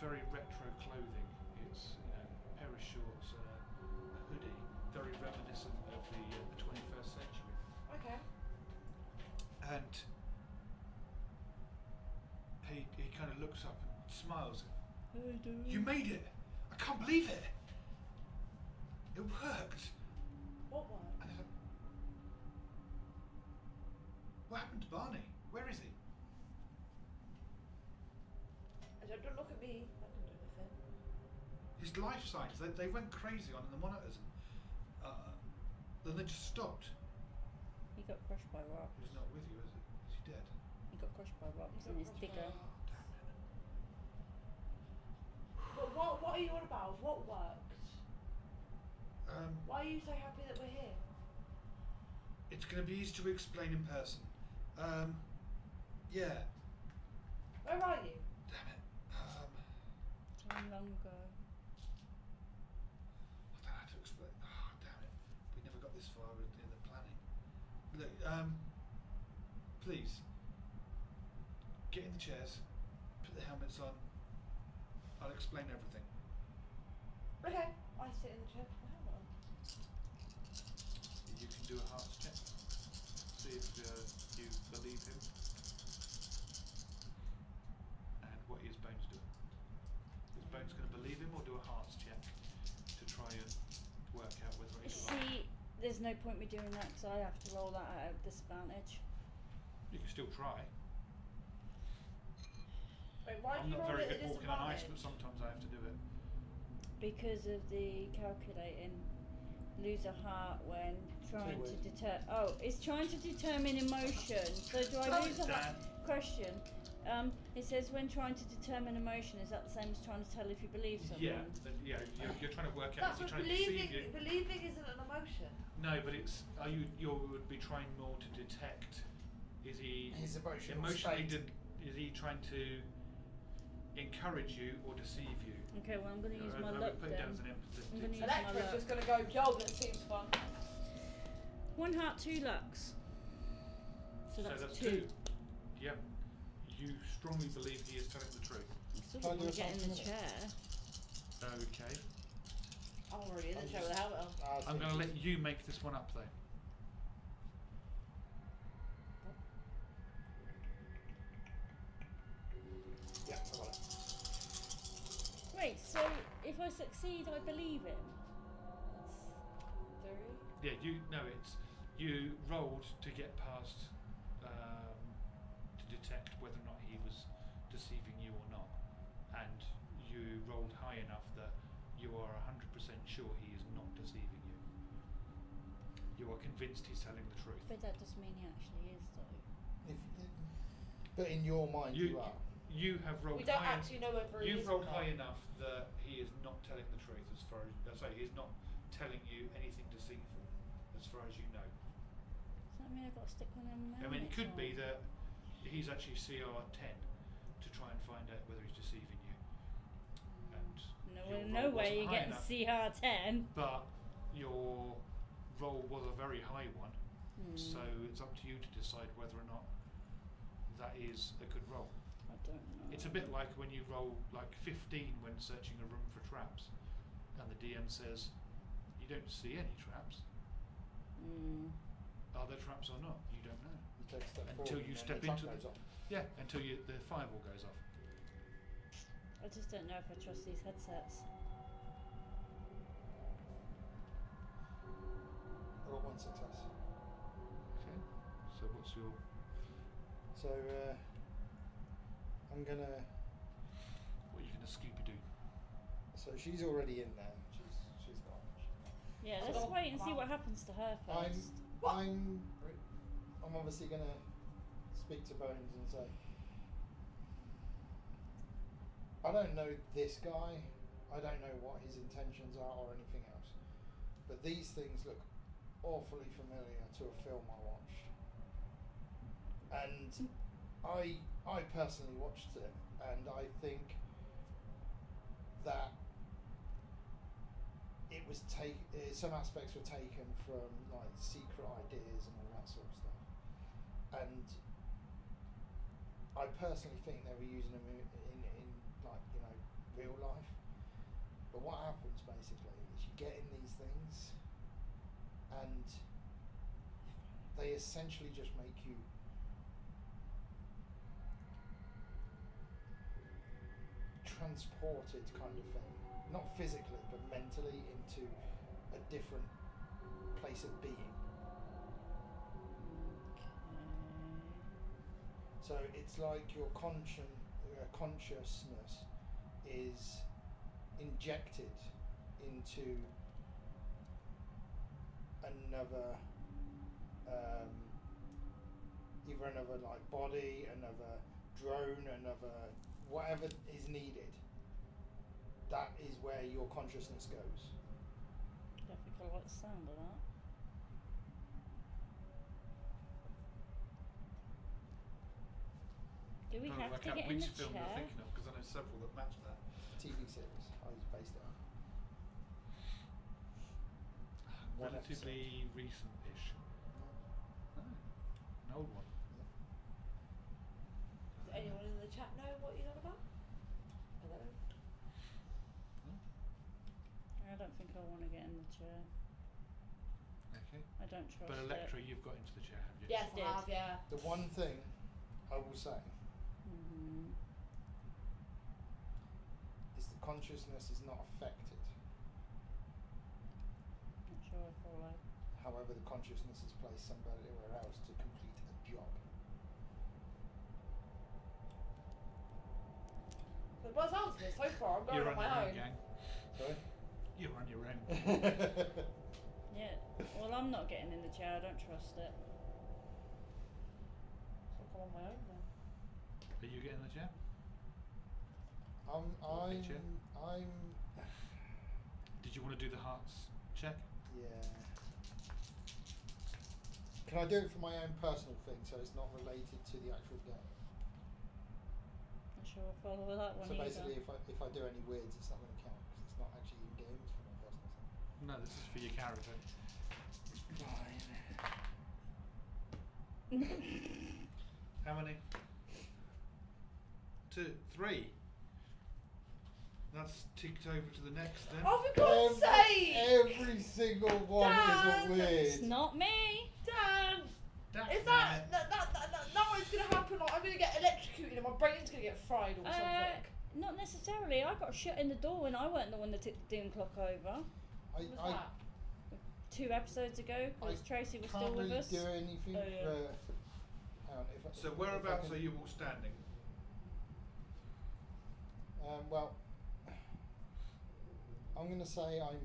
very retro clothing. It's a pair of shorts, a hoodie, very reminiscent of the 21st century. Okay. And he kind of looks up and smiles. You made it! I can't believe it! It worked! What one? And I thought, what happened to Barney? Where is he? Don't look at me. I can do anything. His life signs, they went crazy on the monitors. Then they just stopped. He got crushed by rocks. He's not with you, is he? Is he dead? He got crushed by rocks He in got his crushed by digger. rocks. Oh, damn it. But what are you on about? What worked? Why are you so happy that we're here? It's going to be easy to explain in person. Yeah. Where are you? Damn it. So long ago. I don't know how to explain. Oh, damn it. We never got this far in the planning. Look, please, get in the chairs, put the helmets on, I'll explain everything. Okay. I sit in the chair. Put my helmet on. You can do a hearts check. See if you believe him. And what is Bones doing? Is Bones going to believe him or do a hearts check to try and work out whether he's alive? See, there's no point me doing that because I have to roll that at a disadvantage. You can still try. Wait, why I'm do you not roll very it at good walking on ice, but disadvantage? sometimes I have to do it. Because of the calculating, lose a heart when trying to Two deter. Oh, it's trying to determine emotion. So do I lose a heart? Question. It says when trying to determine emotion, is that the same as trying to tell if you believe someone? Yeah, you're trying to work out That's if what you're trying to deceive believing. you. Believing isn't an emotion. No, but it's you would be trying more to detect. Is he His emotional emotionally? state. Is he trying to encourage you or deceive you? Okay, well I'm going to use I my would luck put it down then. as an empathetic. I'm gonna use Electra's my luck. just gonna go, yo, that seems fun. 1 heart, 2 lucks. So that's, two. Yep. You strongly believe he is telling the truth. I still Can't don't want do to get in the something chair. Okay. I'm already in the chair with a helmet on. I'm going to let you make this one up though. Yeah, I got it. Wait, so if I succeed, I believe him? That's 3. Yeah, you rolled to get past to detect whether or not he was deceiving you or not, and you rolled high enough that you are 100% sure he is not deceiving you. You are convinced he's telling the truth. But that doesn't mean he actually is, though. But in your mind, you are. You have rolled. We don't high actually know whether he You've is rolled or not. high enough that he is not telling the truth as far as he's not telling you anything deceitful as far as you know. Does that mean I've got to stick one in I mean, it could be that he's actually CR10 to try and find out whether he's deceiving you. And your No roll way wasn't you're high getting enough, CR10. But your roll was a very high one, so it's up to you to decide whether or not that is a good roll. I don't know. It's a bit like when you roll like 15 when searching a room for traps, and the DM says, you don't see any traps. Are there traps or not? You don't know. You take a step Until forward you and step then the into trap the- goes off. Yeah, until the fireball goes off. I just don't know if I trust these headsets. I got one success. Okay. So what's your? So I'm gonna. What are you gonna Scooby Doo? So she's already in there. She's gone. Yeah, So let's go- wait and see what happens to her first. I'm obviously gonna speak to Bones and say, I don't know this guy. I don't know what his intentions are or anything else. But these things look awfully familiar to a film I watched. And I personally watched it, and I think that it was some aspects were taken from like secret ideas and all that sort of stuff. And I personally think they were using them in like, you know, real life. But what happens basically is you get in these things and they essentially just make you transported kind of thing. Not physically, but mentally into a different place of being. So it's like your consciousness is injected into another, either another like body, another drone, another whatever is needed. That is where your consciousness goes. I don't think I like the sound of that. Do we have to get in the film you're chair? thinking of, because I know several that match that. TV series I was based on. One Relatively recent-ish. Oh, an old one. Does anyone in the chat know what you're on about? Hello? I don't think I want to get in the chair. Okay. I don't trust But it. Electra, you've got into the chair, have you? Yes, Did. I have, yeah. The one thing I will say is the consciousness is not affected. Not sure I follow. However, the consciousness is placed somewhere else to complete a job. So by the sounds of it, so far I'm going You're on my own. gang. Sorry? You're on your own. Yeah, well, I'm not getting in the chair. I don't trust it. So I'll come on my own then. Are you getting in the chair? I'm. Did you want to do the hearts check? Yeah. Can I do it for my own personal thing, so it's not related to the actual game? Not sure I follow that one So either. basically, if I do any weirds, it's not going to count because it's not actually in game. It's for my personal thing. No, this is for your character. How many? 2, 3. That's ticked over to the next then. Oh, for God's sake! Every single one Dan! is a weird. It's not me. Dan! That's Is that what's going to happen? Like, I'm going to get electrocuted and my brain's going to get fried or something. Not necessarily. I got shut in the door when I weren't the one that took the doom clock over. What was that? 2 episodes ago because Tracy was still Can't with really us. do anything Oh, yeah. for. Hang on, So if whereabouts I are can, you all standing? Well, I'm going to say I'm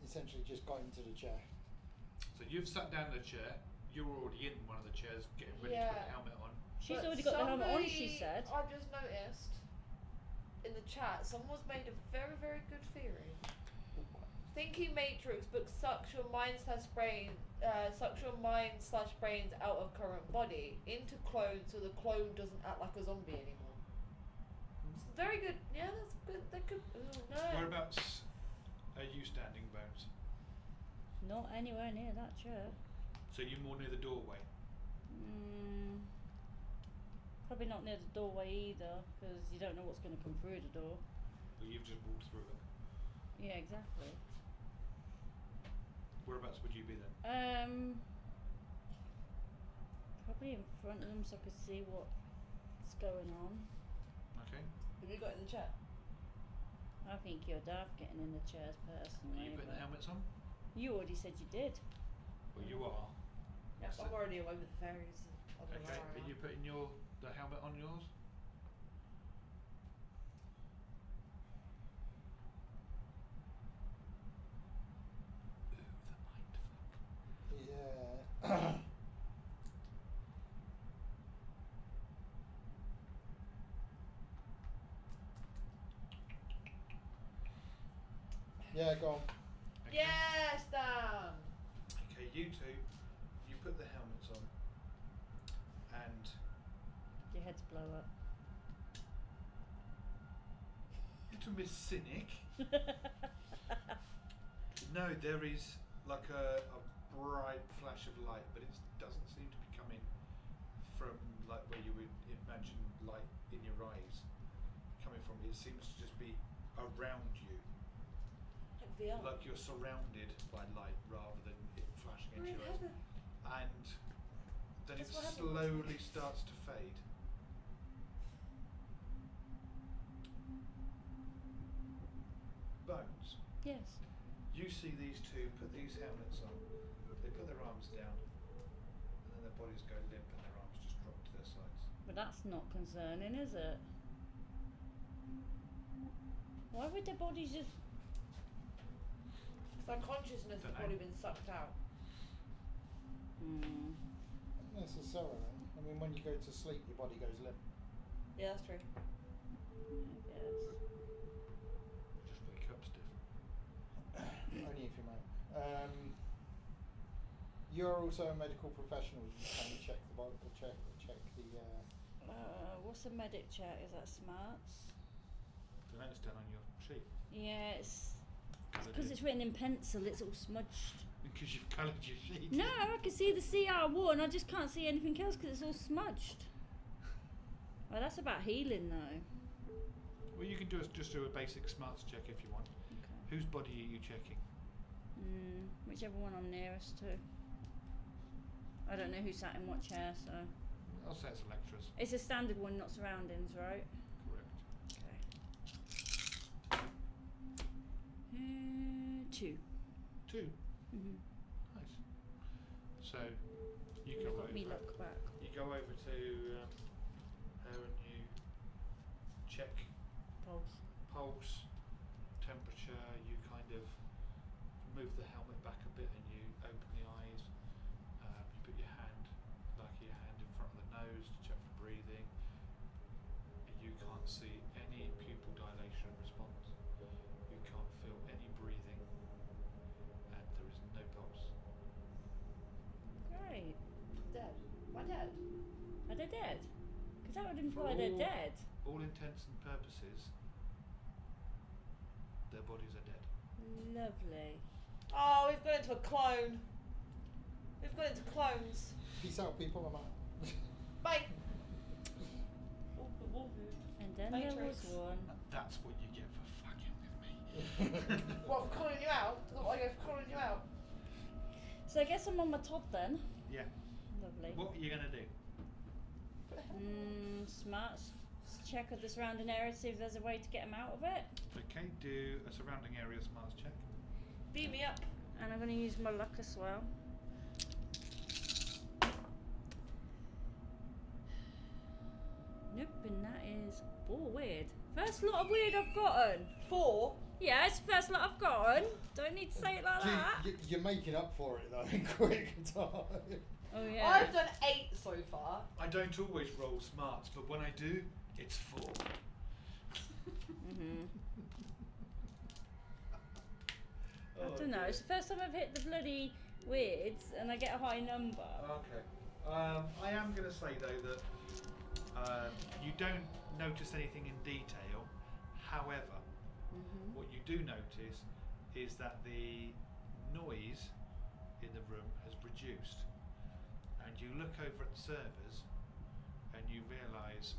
essentially just got into the chair. So you've sat down in a chair. You're already in one of the chairs, getting ready to put Yeah. the helmet on. She's But already got the helmet on, she somebody- said. I've just noticed in the chat, someone's made a very, very good theory. Thinking Matrix, but sucks your mind slash brains out of current body into clone, so the clone doesn't act like a zombie anymore. It's very good. Yeah, that's good. That could. Oh, no. Whereabouts are you standing, Bones? Not anywhere near that chair. So you're more near the doorway. Probably not near the doorway either, because you don't know what's going to come through the door. Or you've just walked through it. Yeah, exactly. Whereabouts would you be then? Probably in front of them so I could see what's going on. Okay. Have you got in the chat? I think you're daft getting in the chairs Are personally. you putting the but helmets on? you already said you did. Well, you are. Yeah, So- I'm already away with the fairies. I don't know Okay. where I Are am. you putting the helmet on yours? Ooh, the mindfuck. Yeah. Yeah, go on. Okay. Yes, Dan. Okay, you two, you put the helmets on, and Your heads blow up. little Miss Cynic. No, there is like a bright flash of light, but it doesn't seem to be coming from like where you would imagine light in your eyes coming from. It seems to just be around you, Like VR. like you're surrounded by light rather than it flashing We're into in your eyes. heaven. And then That's it what happened. slowly starts to fade. Bones. Yes. You see these two put these helmets on, they put their arms down, and then their bodies go limp and their arms just drop to their sides. But that's not concerning, is it? Why would their bodies just... Their consciousness has Dunno. probably been sucked out. Not necessarily. I mean, when you go to sleep, your body goes limp. Yeah, that's true. I guess. Just wake up stiff. Only if you might. You're also a medical professional. You can check the check the. What's a medic check? Is that smarts? The note's down on your sheet. Yeah, it's because it's written in pencil. It's all smudged. Because you've coloured your sheet. No, I can see the CR1. I just can't see anything else because it's all smudged. Well, that's about healing though. Well, you can just do a basic smarts check if you want. Okay. Whose body are you checking? Whichever one I'm nearest to. I don't know who sat in what chair, so I'll say it's lecturers. it's a standard one, not surroundings, right? Correct. Okay. 2. 2. Mhm. Nice. So you You've go got over. me luck back. You go over to her and you check Pulse. pulse, temperature. You kind of move the helmet back a bit and you open the eyes. You put your hand, back of your hand in front of the nose to check for breathing. You can't see any pupil dilation response. You can't feel any breathing, and there is no pulse. Great. Dead. Am I dead? Are they dead? Because that would imply For they're all- dead. All intents and purposes, their bodies are dead. Lovely. Oh, we've gone into a clone. We've gone into clones. Peace out, people. I'm out. Bye. And then there was Matrix. one. That's what you get for fucking with me. What, for calling you out? Look like I'm calling you out. So I guess I'm on my top then. Yeah. Lovely. What are you gonna do? Smarts. Check of the surrounding area, see if there's a way to get them out of it. Okay, do a surrounding area smarts check. Beam me up. And I'm going to use my luck as well. Nope, and that is 4 weird. First lot of weird I've gotten. 4. Yeah, it's the first lot I've gotten. Don't need to say it like that. You're making up for it though in quick time. Oh yeah. I've done 8 so far. I don't always roll smarts, but when I do, it's 4. Mhm. Oh, I don't know. It's the first time I've hit the bloody weirds, and I get a high number. Okay. I am going to say though that you don't notice anything in detail. However, what you do notice is that the noise in the room has reduced, and you look over at the servers and you realise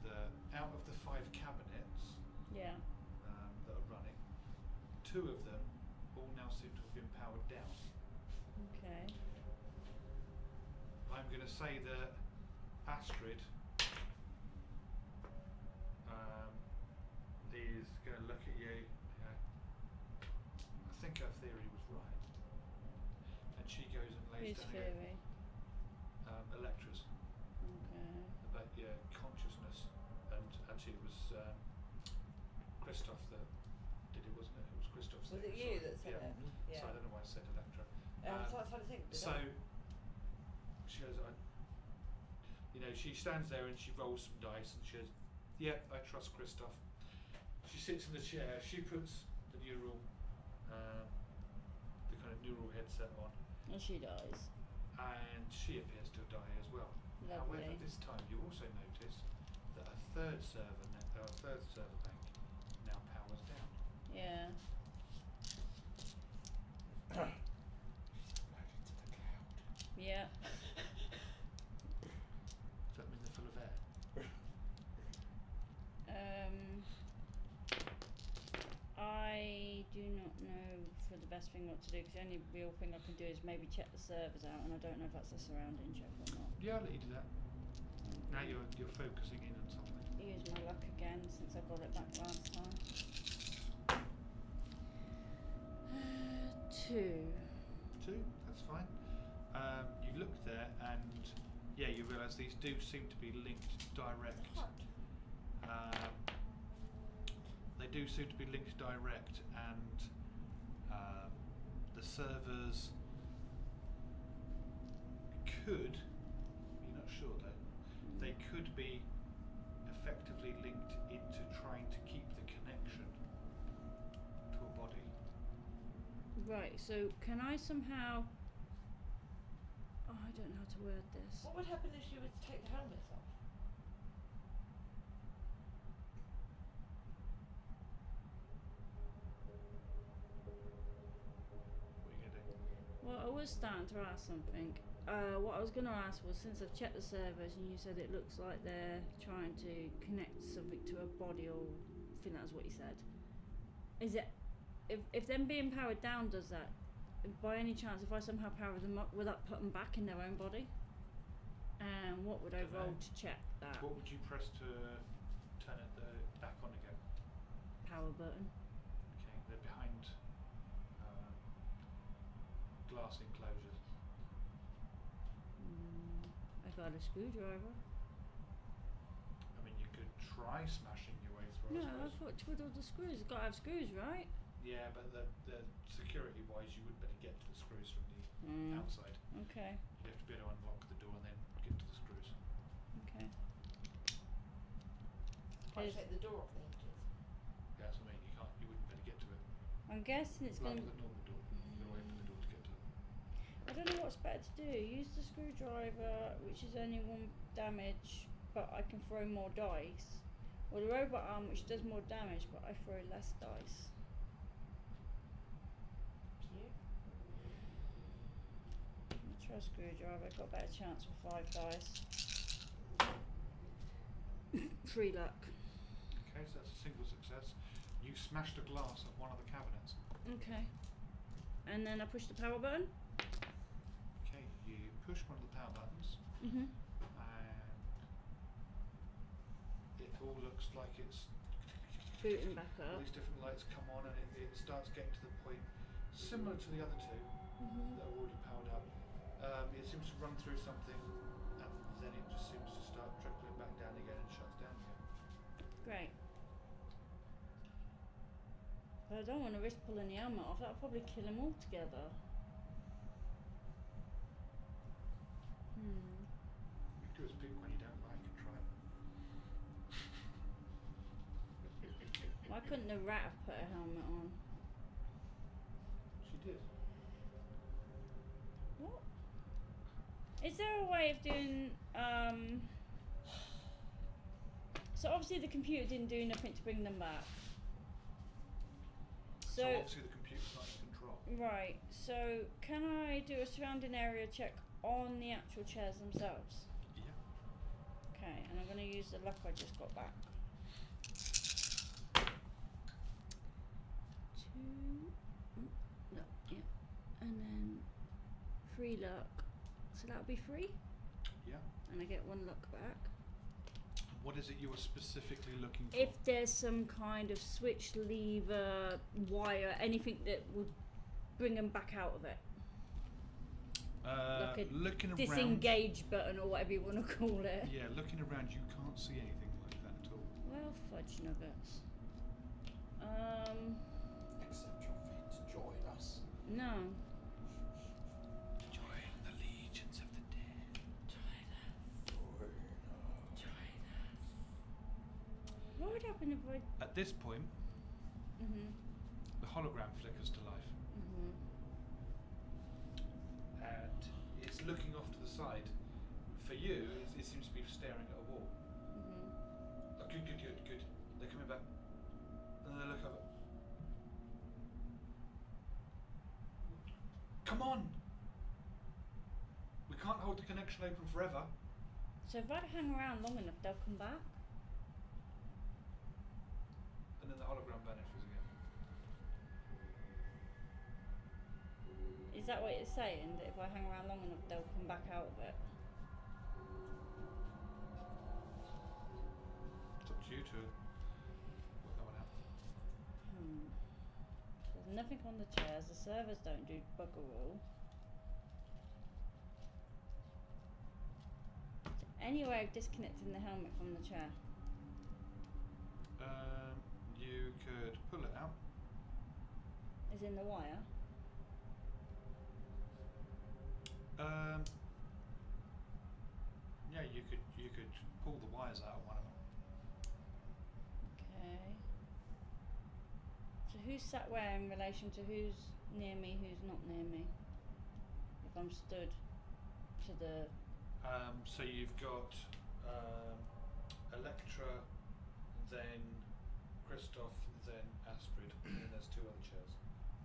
that out of the 5 cabinets Yeah. that are running, 2 of them all now seem to have been powered down. Okay. I'm going to say that Astrid is going to look at you. I think her theory was right, and she goes and lays Whose down theory? Electra's Okay. about your consciousness, and actually it was Christoph that did it, wasn't it? It was Christoph's Was it theory, you sorry. that said Yeah. it? Yeah. So I don't know why I said Electra. So I was trying to think. So she goes, she stands there and she rolls some dice and she goes, "Yeah, I trust Christoph." She sits in the chair. She puts the neural, the kind of neural headset on, And she dies. and she appears to die as well. Lovely. However, this time you also notice that a third server bank now powers down. Yeah. Yeah. Does that mean they're full of air? I do not know for the best thing what to do, because the only real thing I can do is maybe check the servers out, and I don't know if that's a surrounding check or not. Yeah, I'll let you do that. Now you're focusing in on something. Use my luck again since I got it back last time. 2. 2, that's fine. You look there and you realise these do seem to be linked direct. They do seem to be linked direct, and the servers could, you're not sure though, they could be effectively linked into trying to keep the connection to a body. Right, so can I somehow... Oh, I don't know how to word this. What would happen if she were to take the helmets off? What are you going to do? Well, I was starting to ask something. What I was going to ask was, since I've checked the servers and you said it looks like they're trying to connect something to a body, or I think that's what you said. Is it, if them being powered down does that, by any chance, if I somehow power them up, will that put them back in their own body? And what would I Dunno. roll to check that? What would you press to turn it back on again? Power button. Okay, they're behind glass enclosures. I got a screwdriver. I mean, you could try smashing your way through. No, I I've suppose. got to twiddle the screws. I've got to have screws, right? Yeah, but the security-wise, you wouldn't better get to the screws from the outside. Okay. You have to be able to unlock the door and then get to the screws. Okay. I Is- take the door off the hinges. Yeah, that's what I mean. You wouldn't better get to it. I'm guessing it's Like going with a normal door, you've got to open the door to get to it. I don't know what's better to do. Use the screwdriver, which is only 1 damage, but I can throw more dice. Or the robot arm, which does more damage, but I throw less dice. You? I'll try a screwdriver. I've got a better chance with 5 dice. 3 luck. Okay, so that's a single success. You smashed a glass of one of the cabinets. Okay. And then I push the power button. Okay, you push one of the power buttons, Mhm. and it all looks like it's Booting back all up. these different lights come on, and it starts getting to the point similar to the other two Mhm. that are already powered up. It seems to run through something, and then it just seems to start trickling back down again and shuts down again. Great. But I don't want to risk pulling the helmet off. That'll probably kill him altogether. You do is pick one you don't like and try it. Why couldn't the rat have put a helmet on? She did. What? Is there a way of doing so obviously the computer didn't do nothing to bring them back. So obviously the computer's not in control. Right, so can I do a surrounding area check on the actual chairs themselves? Yeah. Okay, and I'm going to use the luck I just got back. 2, no, yeah, and then 3 luck, so that'll be 3, Yeah. and I get 1 luck back. What is it you were specifically looking for? If there's some kind of switch, lever, wire, anything that would bring them back out of it. Like a looking around. disengage button or whatever you want to call it. Yeah, looking around, you can't see anything like that at all. Well, fudge nuggets. Accept your fate to join us. No. Join the legions of the dead. What would happen if I... At this point, the hologram flickers to life, and it's looking off to the side. For you, it seems to be staring at a wall. Oh, good. They're coming back. And they look over. Come on! We can't hold the connection open forever. So if I hang around long enough, they'll come back? And then the hologram vanishes again. Is that what it's saying? That if I hang around long enough, they'll come back out of it? It's up to you to work that one out. There's nothing on the chairs. The servers don't do bugger all. Is there any way of disconnecting the helmet from the chair? You could pull it out. Is in the wire? Yeah, you could pull the wires out of one of them. Okay. So who's sat where in relation to who's near me, who's not near me? If I'm stood to the... So you've got Electra, then Christoph, then Astrid, and then there's 2 other chairs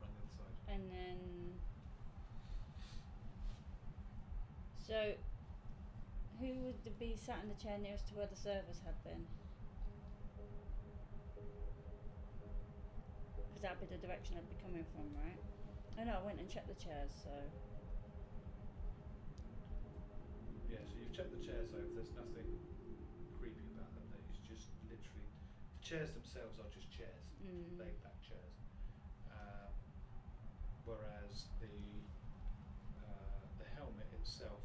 on the other side. And then... So, who would be sat in the chair nearest to where the servers had been? Because that'd be the direction I'd be coming from, right? Oh no, I went and checked the chairs, so... Yeah, so you've checked the chairs over, there's nothing creepy about them, it's just literally, the chairs themselves are just chairs, laid back chairs. Whereas the helmet itself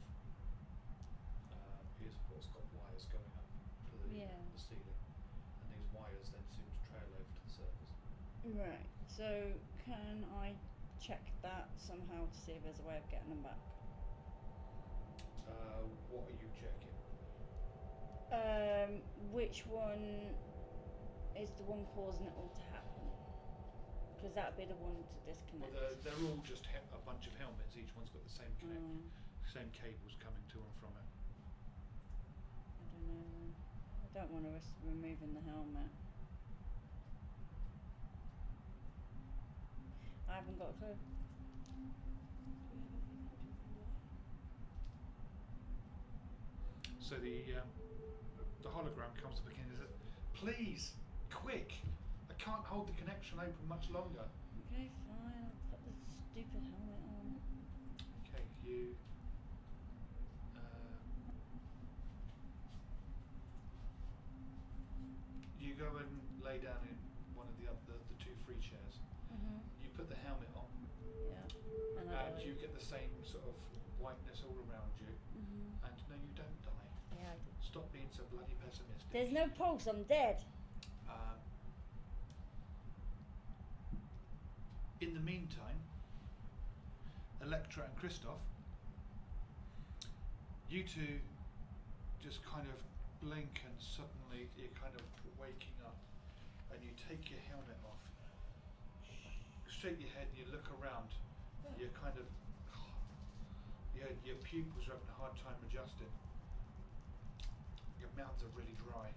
is what's got wires going up to the ceiling, and these wires then seem to trail over to the surface. Right, so can I check that somehow to see if there's a way of getting them back? What are you checking? Which one is the one causing it all to happen? Because that'd be the one to disconnect. Well, they're all just a bunch of helmets, each one's got the same same cables coming to and from it. I don't know. I don't want to risk removing the helmet. I haven't got a clue. So the hologram comes up again and says, "Please, quick! I can't hold the connection open much longer." Okay, fine. I'll put the stupid helmet on. Okay, you go and lay down in one of the 2 free chairs. You put the helmet on, Yeah. And and you get the same sort of whiteness all around you, and no, you don't die. Yeah. Stop being so bloody pessimistic. There's no pulse. I'm dead. In the meantime, Electra and Christoph, you two just kind of blink and suddenly you're kind of waking up and you take your helmet off, shake your head and you look around, you're kind of, your pupils are having a hard time adjusting, your mouths are really dry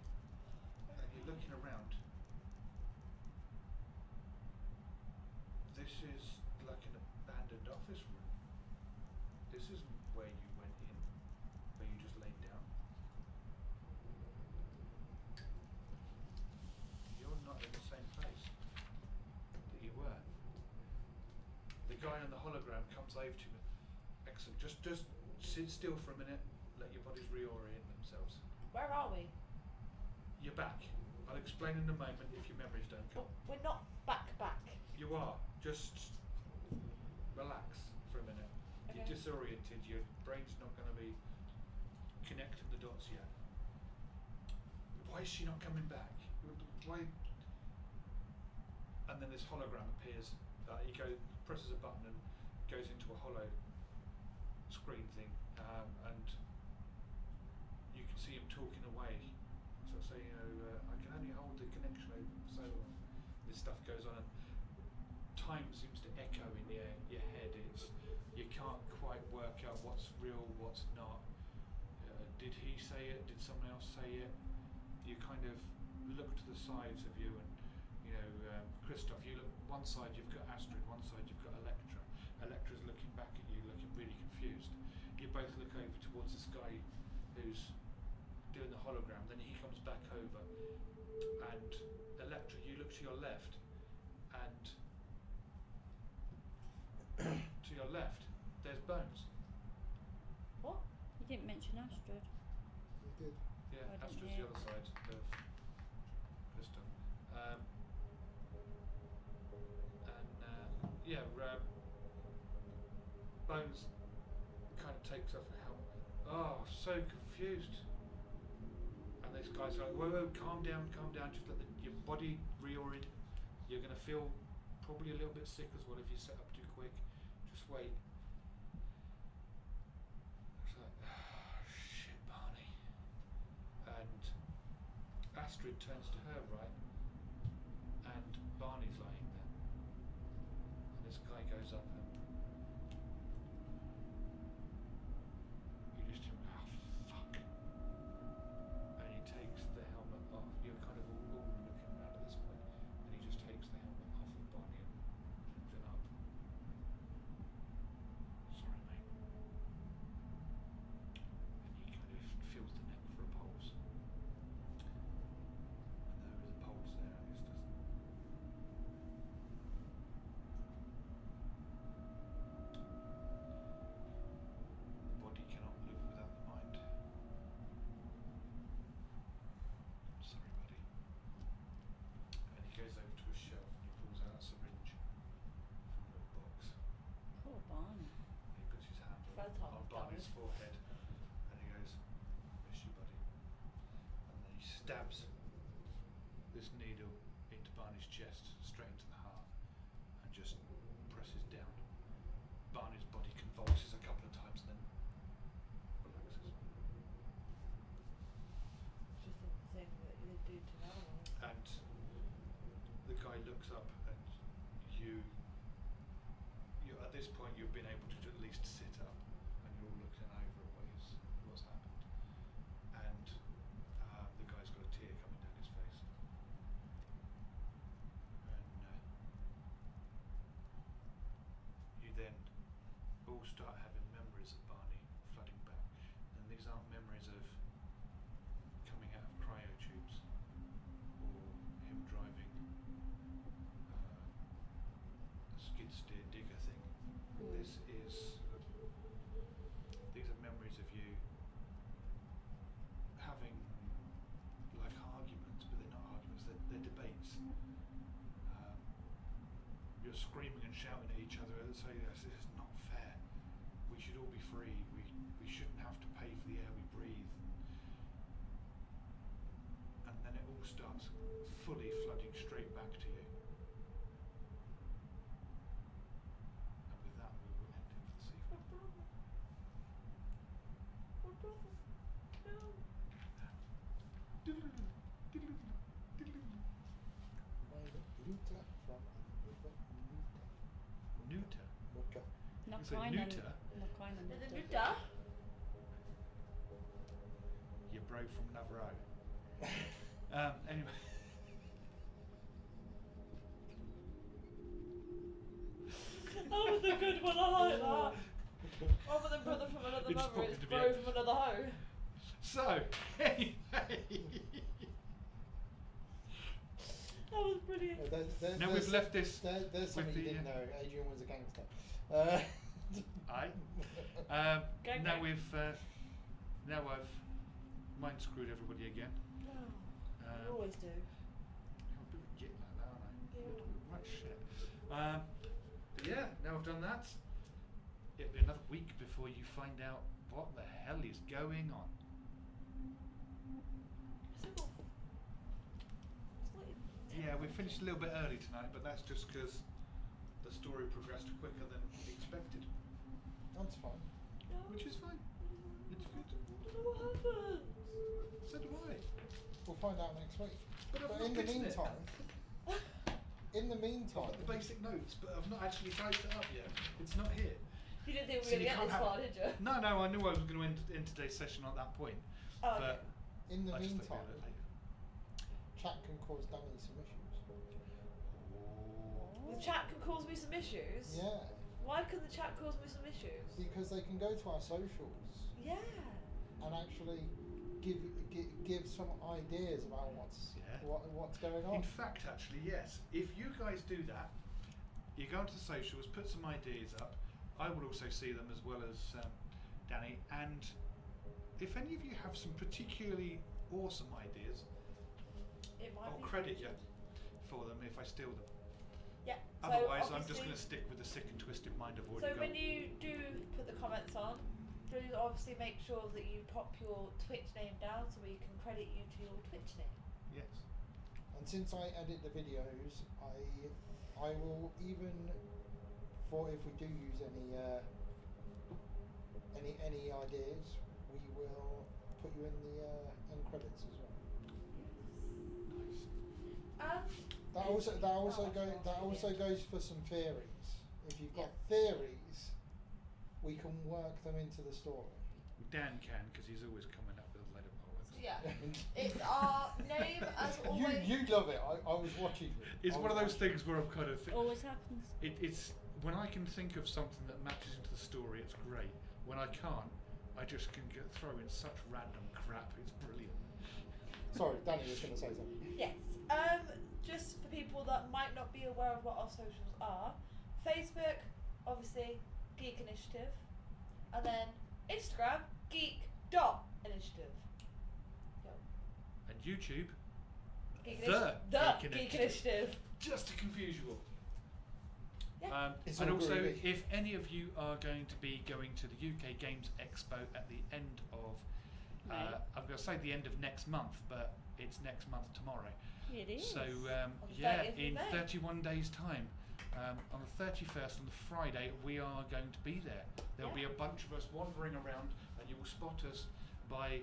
and you're looking around. This is like an abandoned office room. This isn't where you went in, where you just laid down. You're not in the same place that you were. The guy on the hologram comes over to me. Excellent. Just sit still for a minute. Let your bodies reorient themselves. Where are we? You're back. I'll explain in a moment if your memories don't come. We're not back. You are. Just relax for a minute. Okay. You're disoriented. Your brain's not going to be connecting the dots yet. Why is she not coming back? Why? And then this hologram appears. He presses a button and goes into a hollow screen thing, and you can see him talking away. So saying, I can only hold the connection open for so long. This stuff goes on, and time seems to echo in your head. You can't quite work out what's real, what's not. Did he say it? Did someone else say it? You kind of look to the sides of you, and Christoph, you look one side. You've got Astrid. One side you've got Electra. Electra's looking back at you, looking really confused. You both look over towards this guy who's doing the hologram. Then he comes back over, and Electra, you look to your left, and to your left, there's Bones. What? You didn't mention Astrid. You did. Yeah, I didn't Astrid's hear. the other side of Christoph. Bones kind of takes off her helmet. Oh, so confused. And this guy's like, whoa, calm down, just let your body reorient. You're going to feel probably a little bit sick as well if you set up too quick. Just wait. It's like, shit, Barney. And Astrid turns to her right, and Barney's lying there. And this guy goes up and you just hear, fuck. And he takes the helmet off. You're kind of all looking around at this point, and he just takes the helmet off of Barney and brings it up. Sorry, mate. And he kind of feels the neck for a pulse. And there is a pulse there, and it just doesn't. The body cannot live without the mind. I'm sorry, buddy. And he goes over to a shelf and he pulls out a syringe from a little box. Poor Barney. And he puts his hand Both on are Barney's dying. forehead and he goes, miss you, buddy. And then he stabs this needle into Barney's chest, straight into the heart, and just presses down. Barney's body convulses a couple of times and then relaxes. Just the thing that they do to animals. And the guy looks up and you at this point you've been able to at least sit up and you're all looking over at what's happened. And the guy's got a tear coming down his face. And you then all start having memories of Barney flooding back. And these aren't memories of coming out of cryo tubes or him driving a skid steer digger thing. These are memories of you having like arguments, but they're not arguments, they're debates. you're screaming and shouting at each other and saying this is not fair. We should all be free. We shouldn't have to pay for the air we breathe. And then it all starts fully flooding straight back to you. And with that, we will end it for this evening. My brother. No. Luta from Nuta. Mutter. Is it Nakainen. Nuta? Nakainen. And the Nuda. You're broke from another O. Anyway. That was a good one, I like that. Rather than brother from another It just mother, popped it's into bro my head. from another hoe. So, anyway. That was brilliant. Now we've left this There's with something you the, didn't know. Adrian was a gangster. Aye. Gang, Now gang. we've now I've mind screwed everybody again. You always do. I'm a bit of a git like that, aren't I? Yeah. Right shit. But yeah, now I've done that. It'll be another week before you find out what the hell is going on. Yeah, we finished a little bit early tonight, but that's just because the story progressed quicker than expected, That's fine. which is fine. It's good. What happened? So do I. We'll find out next week. But I've But not in the written it. meantime, in the I've meantime, got the basic notes, but I've not actually typed it up yet. It's not here. You didn't think we So were you going to get can't this have far, it. did you? No, I knew I was going to end today's session at that point. Oh, but okay. in the I just thought meantime, we'd do it later. chat can cause Danny some issues. The chat can cause me some issues. Yeah, Why can the chat cause me some issues? because they can go to our socials Yeah. and actually give some ideas about what's going on. In fact, actually, yes. If you guys do that, you go onto the socials, put some ideas up. I will also see them as well as Danny. And if any of you have some particularly awesome ideas, It might I'll be credit you featured. for them if I steal them. Yeah. So Otherwise, I'm just obviously- going to stick with the sick and twisted mind I've already So got. when you do put the comments on, do obviously make sure that you pop your Twitch name down so we can credit you to your Twitch name. Yes. And since I edit the videos, I will even, for if we do use any ideas, we will put you in the end credits as well. Nice. That also goes for some theories. If you've got theories, we can work them into the story. Dan can, because he's always coming up with a load of poets. Yeah. It's our name as always. You love it. I was watching you. It's I one of was those watching. things where I'm kind of Always happens. It's when I can think of something that matches into the story, it's great. When I can't, I just can throw in such random crap. It's brilliant. Sorry, Danny was going to say something. Yes. Just for people that might not be aware of what our socials are, Facebook, obviously, Geek Initiative, and then Instagram, Geek.Initiative. And YouTube, The Geek Geek Initiative. Initiative. Just to confuse you all. Yeah. It's And all also, groovy. if any of you are going to be going to the UK Games Expo at the end of, May. I'm going to say the end of next month, but it's next month tomorrow. It is. So the yeah, 30th of in May. 31 days' time, on the 31st, on the Friday, we are going to be there. There'll be a bunch of us wandering around, and you will spot us by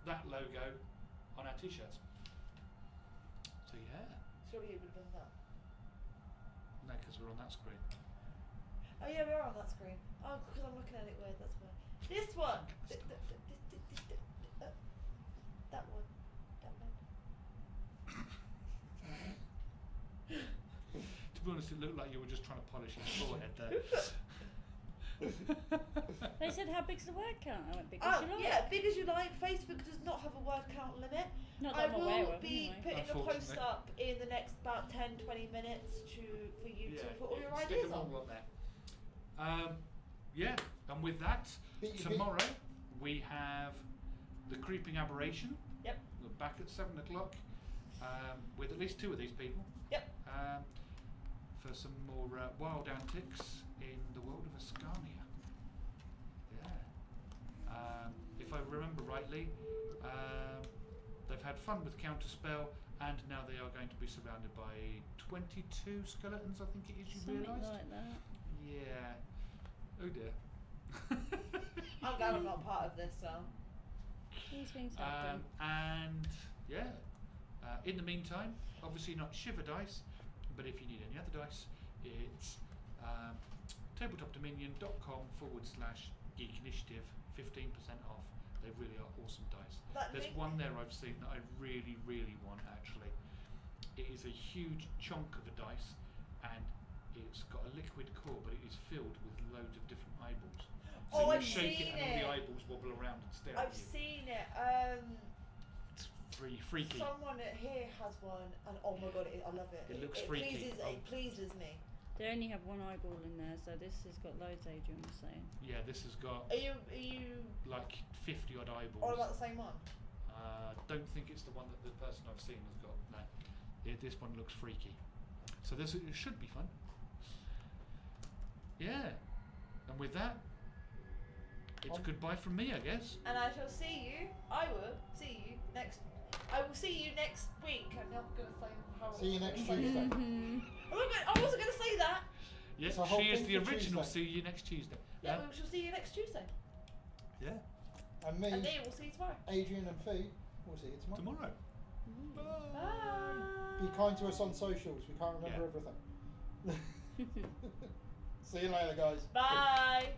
that logo on our t-shirts. So yeah, Surely you would have done that. no, because we're on that screen. Oh yeah, we are on that screen. Oh, because I'm looking at it weird, that's why. This one! That one. That one. To be honest, it looked like you were just trying to polish your forehead there. They said how big's the word count? I went big as Oh, you like. yeah, big as you like. Facebook does not have a word count limit. Not I that I'm aware will of, be anyway. putting a post Unfortunately. up in the next about 10-20 minutes for you to put all your stick ideas them on. all there. Yeah, and with that, tomorrow we have the Creeping Aberration. Yep. We're back at 7 o'clock. with at least 2 of these people. Yep. For some more wild antics in the world of Ascania. Yeah. If I remember rightly, they've had fun with Counterspell, and now they are going to be surrounded by 22 skeletons, I think it is, you Something realised? like that. Yeah. Oh dear. I'm glad I'm not part of this, so. These things happen. And yeah, in the meantime, obviously not Shiver dice, but if you need any other dice, it's tabletopdominion.com/geek initiative, 15% off. They really are awesome dice. There's one there I've seen that I really, really want actually. It is a huge chunk of a dice, and it's got a liquid core, but it is filled with loads of different eyeballs. So you I've shake seen it and all the eyeballs wobble around and stare I've at you. seen it. It's freaky. Someone here has one, and oh my god, I love it. It looks freaky. It pleases me. They only have one eyeball in there, so this has got loads, Adrian was saying. Yeah, this has got Are you like 50 odd eyeballs. all about the same one? Don't think it's the one that the person I've seen has got. No, this one looks freaky. So it should be fun. Yeah, and with that, it's goodbye from me, I guess. And I will see you next week. I'm not gonna say how. See you next Tuesday. I wasn't gonna say that. Yes, It's a whole she is thing the for original. Tuesday. See you next Tuesday. Yeah, we shall see you next Tuesday. Yeah. And me, And Neil will see you tomorrow. Adrian and Fee, we'll see you tomorrow. Bye. Be kind to us on socials. We can't remember everything. See you later, guys. Bye.